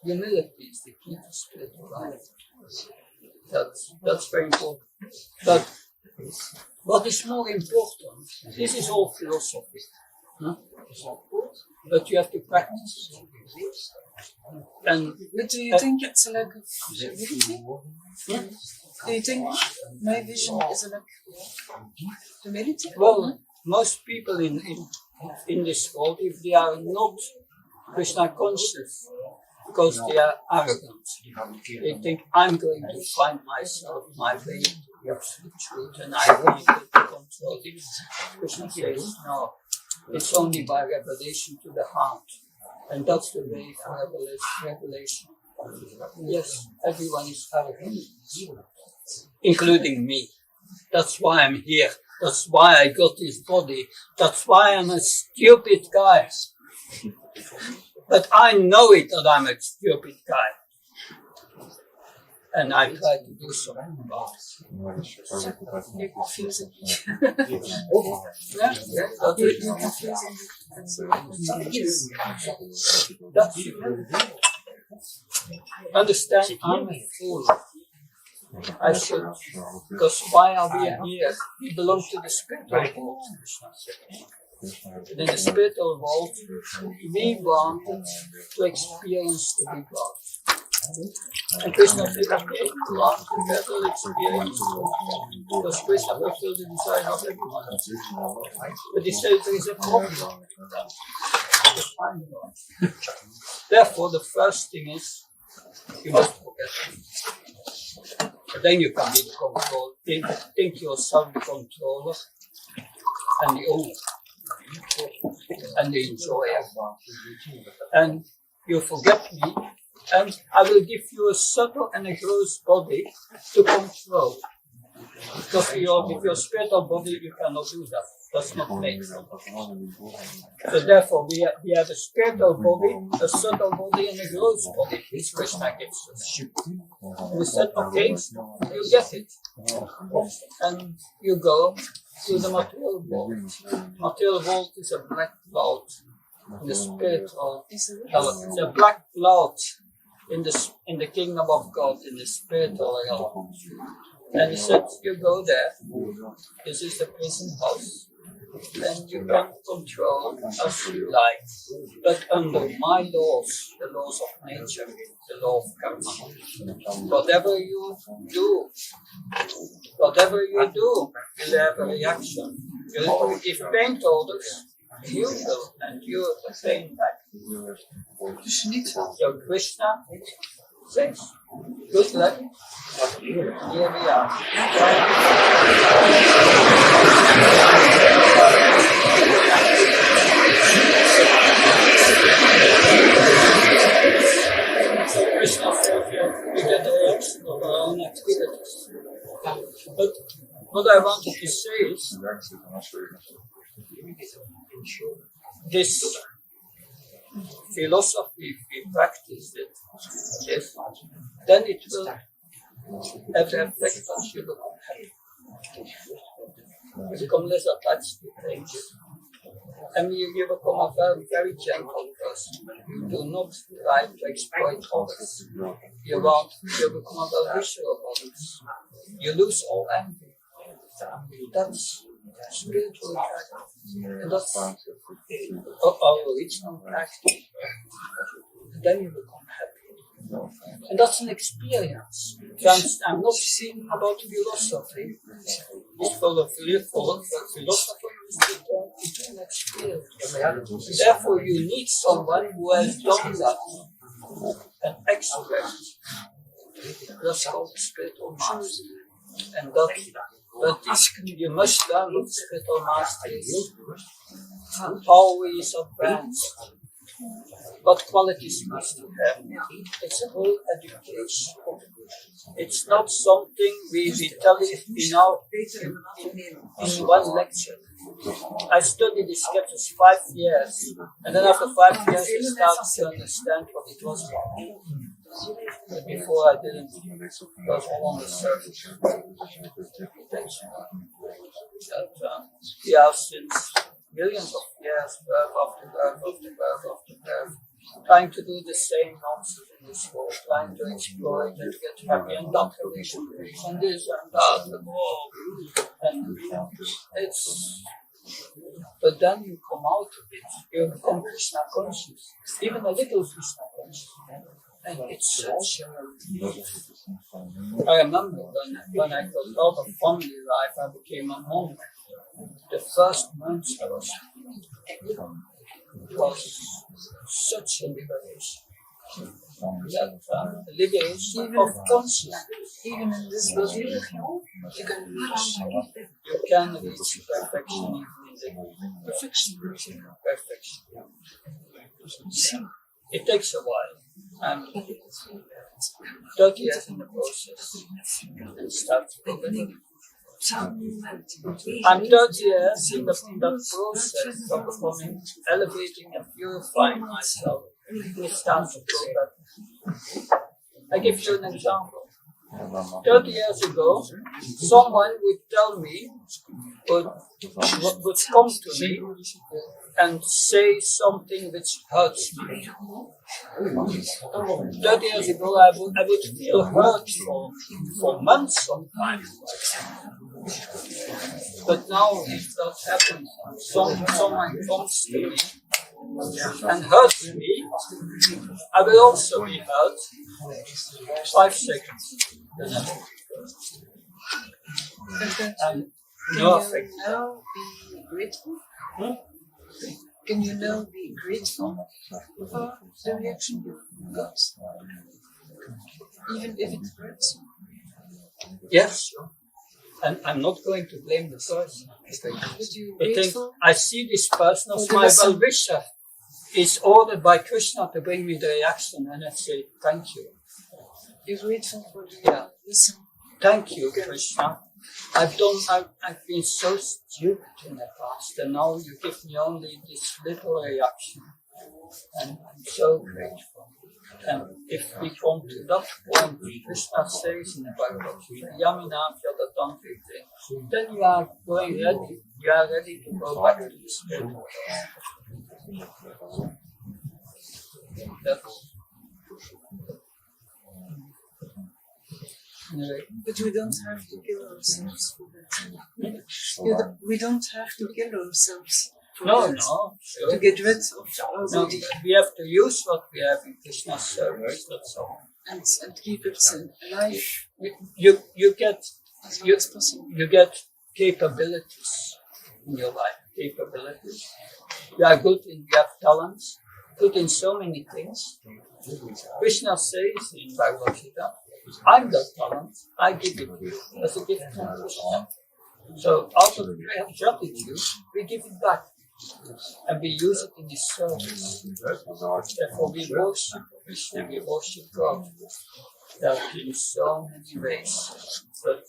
Humility is the key to spiritual life. That's very important. But what is more important? This is all philosophy. Huh? But you have to practice. But do you think it's a lack of humility? Do you think my vision is a lack of humility? Well, most people in this world, if they are not Krishna conscious, because they are arrogant, they think I'm going to find myself, my way to the absolute truth, and I will be able to control it. Krishna says, no, it's only by revelation to the heart, and that's the way for revelation. Yes, everyone is arrogant, including me. That's why I'm here. That's why I got this body. That's why I'm a stupid guy. But I know it that I'm a stupid guy. And I try to do something about it. You're confusing me. That's understand, I'm a fool. I should, because why are we here? We belong to the spiritual world. In the spiritual world, we wanted to experience the big God. And Krishna said, okay, you want to better experience because Krishna fulfilled the desire of everyone. But he said there is a problem. Therefore, the first thing is, you must forget. But then you can be the control. Think yourself the controller and the owner. And the enjoyer. And you forget me, and I will give you a subtle and a gross body to control. Because with your spiritual body, you cannot do that. That's not made. So therefore, we have a spiritual body, a subtle body, and a gross body, which Krishna gives us. And we said, okay, you get it. And you go to the material world. Material world is a black cloud. In the spiritual, it's a black cloud in the kingdom of God, in the spiritual realm. And he said, you go there. This is the prison house. And you can control as you like, but under my laws, the laws of nature, the law of karma. Whatever you do, you'll have a reaction. You'll give pain to others, you will, and you will pain back. So Krishna says, good luck. Here we are. Krishna says, we get a reaction of our own activities. But what I wanted to say is, this philosophy, if we practice it, yes, then it will have the effect on you become happy. You become less attached to things. And you become a very, very gentle person. You do not try to exploit others. You become a well-wisher of others. You lose all envy. That's spiritual practice. And that's our original practice. And then you become happy. And that's an experience. I'm not saying about philosophy. It's full of philosophy. It's an experience. Therefore, you need someone who has done that. An expert. That's called spiritual master. And you must learn what spiritual master is. How he is advanced. What qualities must you have? It's a whole education. It's not something we tell it in one lecture. I studied the scriptures 5 years, and then after 5 years I started to understand what it was about. But before I didn't, it was all on the surface. We have since millions of years, birth after birth after birth after birth, trying to do the same nonsense in this world, trying to explore it and to get happy and not relationships and this and that and all. And but then you come out of it, you become Krishna conscious, even a little Krishna conscious. And it's such a relief. I remember when I got out of family life, I became a monk. The first months I was such a liberation. That liberation of consciousness. Even in this world, you can reach perfection even in the perfection. It takes a while. I'm 30 years in the process and start beginning. I'm 30 years in the process of becoming, elevating and purifying myself. It starts to go better. I give you an example. 30 years ago, someone would tell me, would come to me and say something which hurts me. 30 years ago, I would feel hurt for months sometimes. But now, if that happens, someone comes to me and hurts me, I will also be hurt 5 seconds. And no effect. Can you now be grateful? Can you now be grateful for the reaction you got? Even if it hurts you? Yes. And I'm not going to blame the person. I see this person as my well-wisher. It's ordered by Krishna to bring me the reaction, and I say, thank you. You're grateful for the listen. Thank you, Krishna. I've been so stupid in the past, and now you give me only this little reaction. And I'm so grateful. And if we come to that point, Krishna says in the Bhagavad Gita, Yaminam Yadatantrite, then you are ready to go back to the spirit. But we don't have to kill ourselves for that. We don't have to kill ourselves for that. Sure. To get rid of our body. We have to use what we have in Krishna's service, that's all. And keep it alive. You get as long as possible. You get capabilities in your life. Capabilities. You are good you have talents, good in so many things. Krishna says in Bhagavad Gita, I'm the talent, I give it as a gift from Krishna. So out of gratitude, we give it back. And we use it in His service. Therefore we worship Krishna, we worship God. That in so many ways. But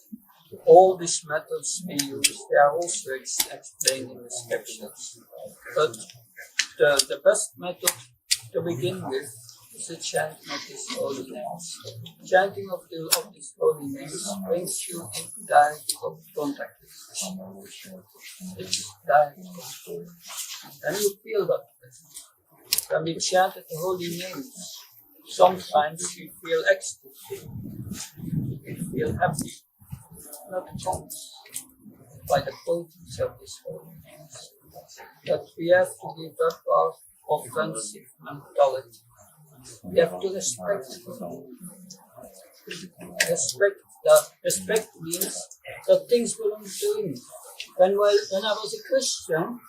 all these methods we use, they are also explained in the scriptures. But the best method to begin with is the chanting of His holy names. Chanting of His holy names brings you into direct contact with Krishna. It's direct contact. then you feel that pleasure. When we chanted the holy names, sometimes we feel ecstasy, we feel happy, not convinced by the potency of these holy names. But we have to give up our offensive mentality. We have to respect it. Respect means that things belong to him. When I was a Christian,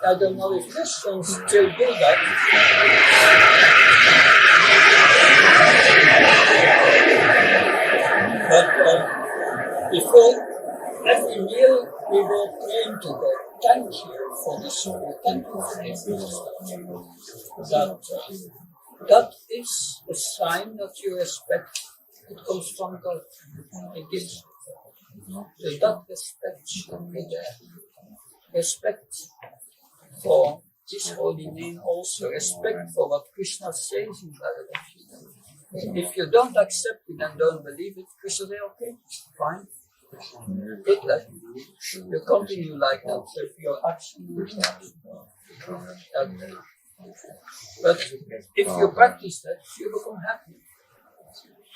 I don't know if Christians still do that. But before every meal, we were praying to God. Thank you for this meal. Thank you for this. That is a sign that you respect. It comes from God. It gives. So that respect should be there. Respect for this holy name also. Respect for what Krishna says in Bhagavad Gita. If you don't accept it and don't believe it, Krishna says, okay, fine. Take that. You continue like that with your action. But if you practice that, you become happy.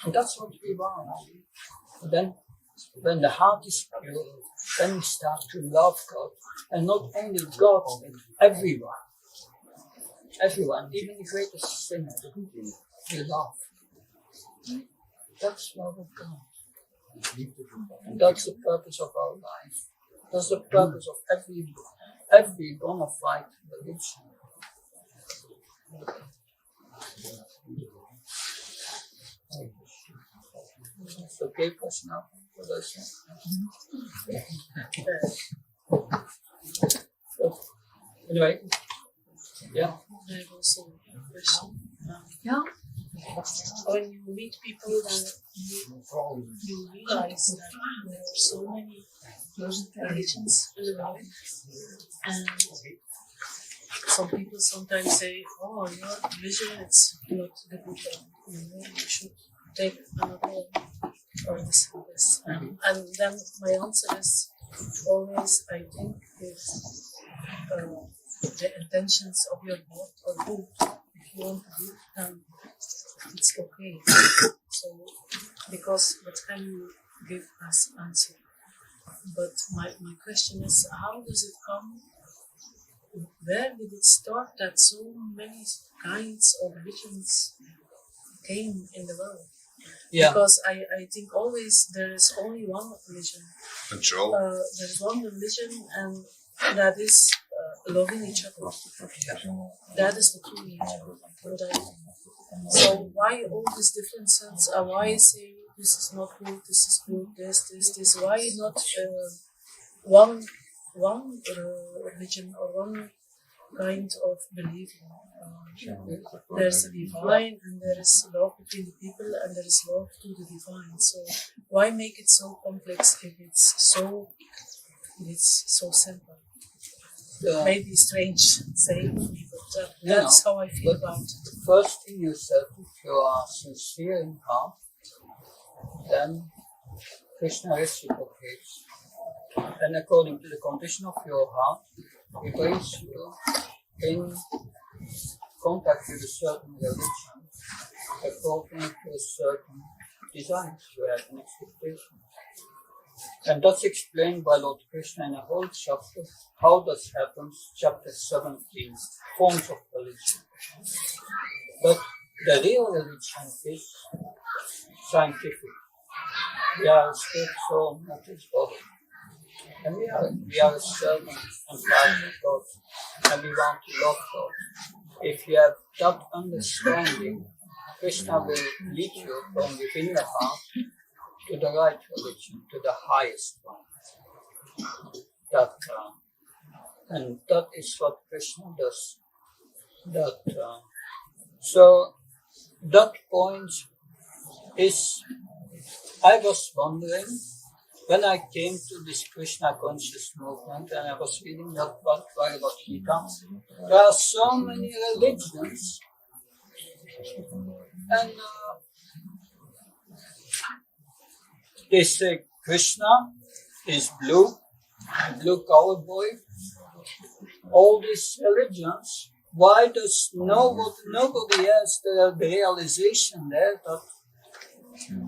And that's what we want. Then, when the heart is pure, then we start to love God. And not only God, but everyone. Everyone, even the greatest sinner, we love. That's love of God. And that's the purpose of our life. That's the purpose of every bona fide religion. It's okay for us now. Anyway, yeah. I have also a question. Yeah. When you meet people, then you realize that there are so many religions in the world, and some people sometimes say, "Oh, your religion it's not the good one. You should take another one or this and this." And then my answer is always, I think, if the intentions of your heart are good, if you want to do it, then it's okay. So, because what can you give as answer? But my question is, how does it come? Where did it start that so many kinds of religions came in the world? Yeah. Because I think always there is only one religion. Control. There is one religion, and that is loving each other. That is the true religion. So why all these differences? Why say this is not good, this is good, this? Why not one religion or one kind of belief? There's a divine and there is love between the people and there is love to the divine. So why make it so complex if it's so simple? Maybe strange saying, but that's how I feel about it. The first thing you said, if you are sincere in heart, then Krishna reciprocates. And according to the condition of your heart, he brings you in contact with a certain religion, according to a certain desire you have an expectation. And that's explained by Lord Krishna in a whole chapter, how that happens, chapter 17, forms of religion. But the real religion is scientific. We are a spiritual matters body. And we are a servant and part of God. And we want to love God. If you have that understanding, Krishna will lead you from within the heart to the right religion, to the highest one. And that is what Krishna does. So that point is, I was wondering, when I came to this Krishna conscious movement and I was reading that Bhagavad Gita, there are so many religions, and they say Krishna is blue cowboy, all these religions, why does nobody has the realization there that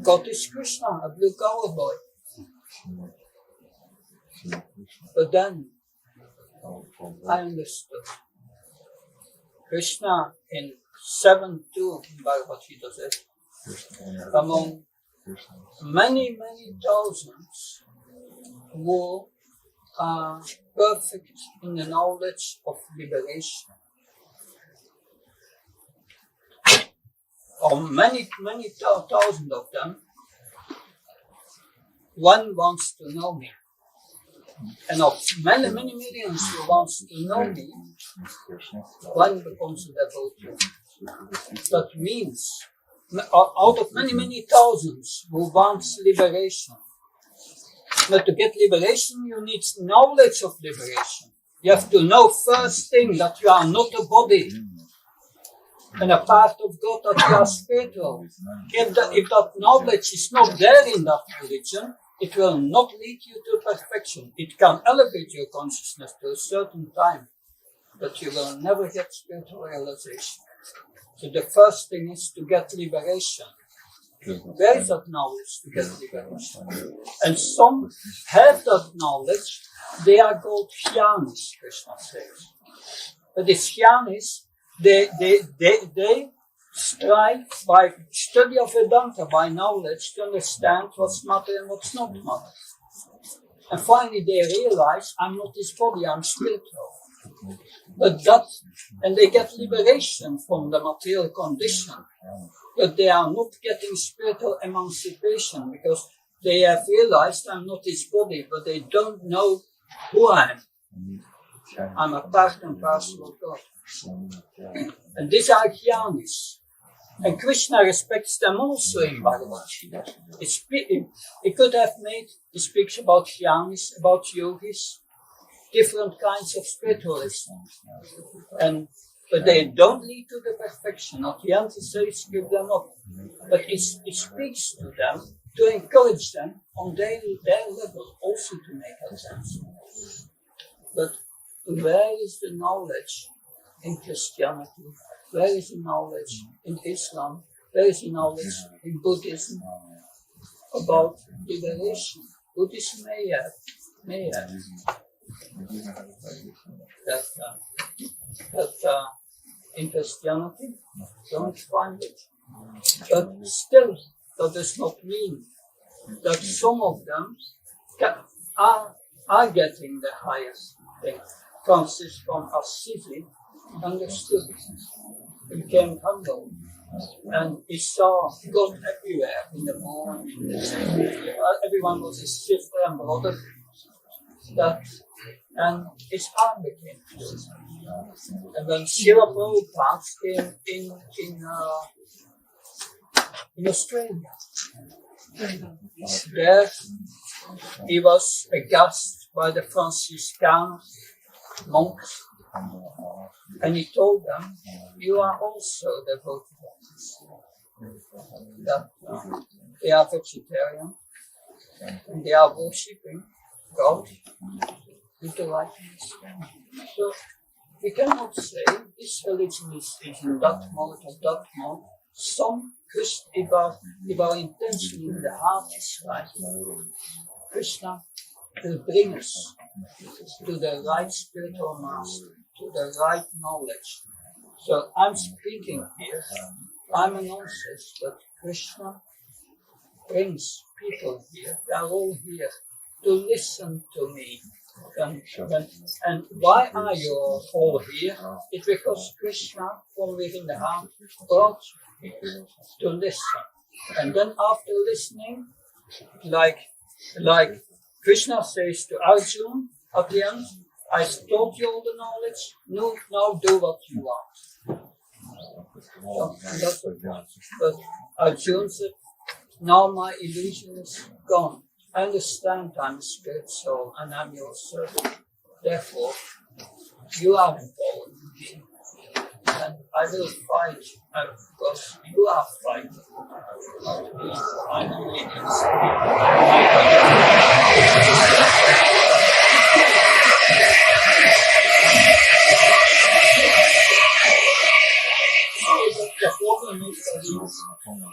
God is Krishna, a blue collar boy? But then I understood. Krishna in 7.2 Bhagavad Gita says, among many thousands who are perfect in the knowledge of liberation, or many thousands of them, one wants to know me. And of many millions who wants to know me, one becomes a devotee. That means, out of many thousands who wants liberation, but to get liberation you need knowledge of liberation. You have to know first thing that you are not a body, and a part of God, that you are spiritual. If that knowledge is not there in that religion, it will not lead you to perfection. It can elevate your consciousness to a certain time, but you will never get spiritual realization. So the first thing is to get liberation. Where is that knowledge to get liberation? And some have that knowledge, they are called jnanis, Krishna says. But the jnanis, they strive by study of Vedanta, by knowledge, to understand what's matter and what's not matter. And finally they realize, I'm not this body, I'm spiritual. But and they get liberation from the material condition. But they are not getting spiritual emancipation, because they have realized, I'm not this body, but they don't know who I am. I'm a part and parcel of God. And these are jnanis. And Krishna respects them also in Bhagavad Gita. He could have he speaks about jnanis, about yogis, different kinds of spiritualists. But they don't lead to the perfection. At the end he says, give them up. But he speaks to them to encourage them on their level also to make sense. But where is the knowledge in Christianity? Where is the knowledge in Islam? Where is the knowledge in Buddhism about liberation? Buddhism may have that in Christianity, don't find it. But still, that does not mean that some of them are getting the highest thing. Francis from Assisi understood. He became humble, and he saw God everywhere in the morning. Everyone was his sister and brother. And his heart became filled. And when Srila Prabhupada came in Australia, there he was aghast by the Franciscan monks, and he told them, you are also devoted ones. That they are vegetarian, and they are worshipping God with the rightness. So we cannot say this religion is in that mode or that mode. Some Krishna, if our intention in the heart is right, Krishna will bring us to the right spiritual master, to the right knowledge. So I'm speaking here, I'm an nonsense, but Krishna brings people here, they are all here to listen to me. And why are you all here? It's because Krishna, from within the heart, brought you here to listen. And then after listening, like Krishna says to Arjuna at the end, I told you all the knowledge, now do what you want. So that's the point. But Arjuna said, now my illusion is gone. I understand I'm a spirit soul and I'm your servant. Therefore, you are involved in me. And I will fight because you are fighting. I'm only inside.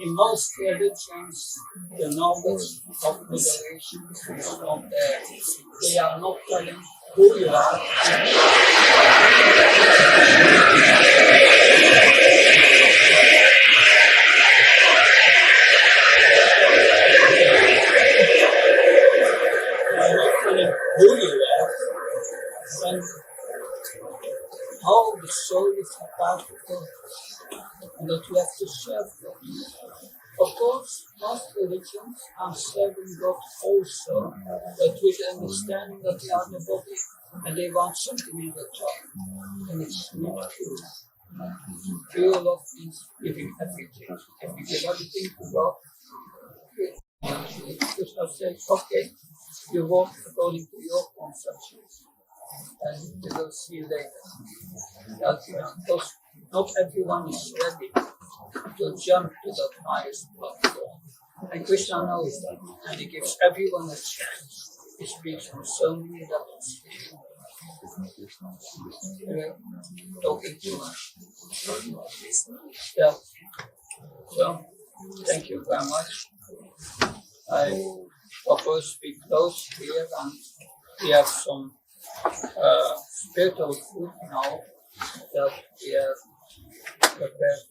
in most religions, the knowledge of liberation is not there. They are not telling who you are. Who you are, and how the soul is about to go, and that you have to serve God. Of course, most religions are serving God also, but with the understanding that they are the body and they want something in return. And it's not true. Pure love means giving everything. If you give everything to God, Krishna says, okay, you walk according to your conceptions, and we will see later. Because not everyone is ready to jump to that highest platform. And Krishna knows that, and he gives everyone a chance. He speaks on so many levels. Talking too much. Yeah. So, thank you very much. I propose we close here, and we have some spiritual food now that we have prepared.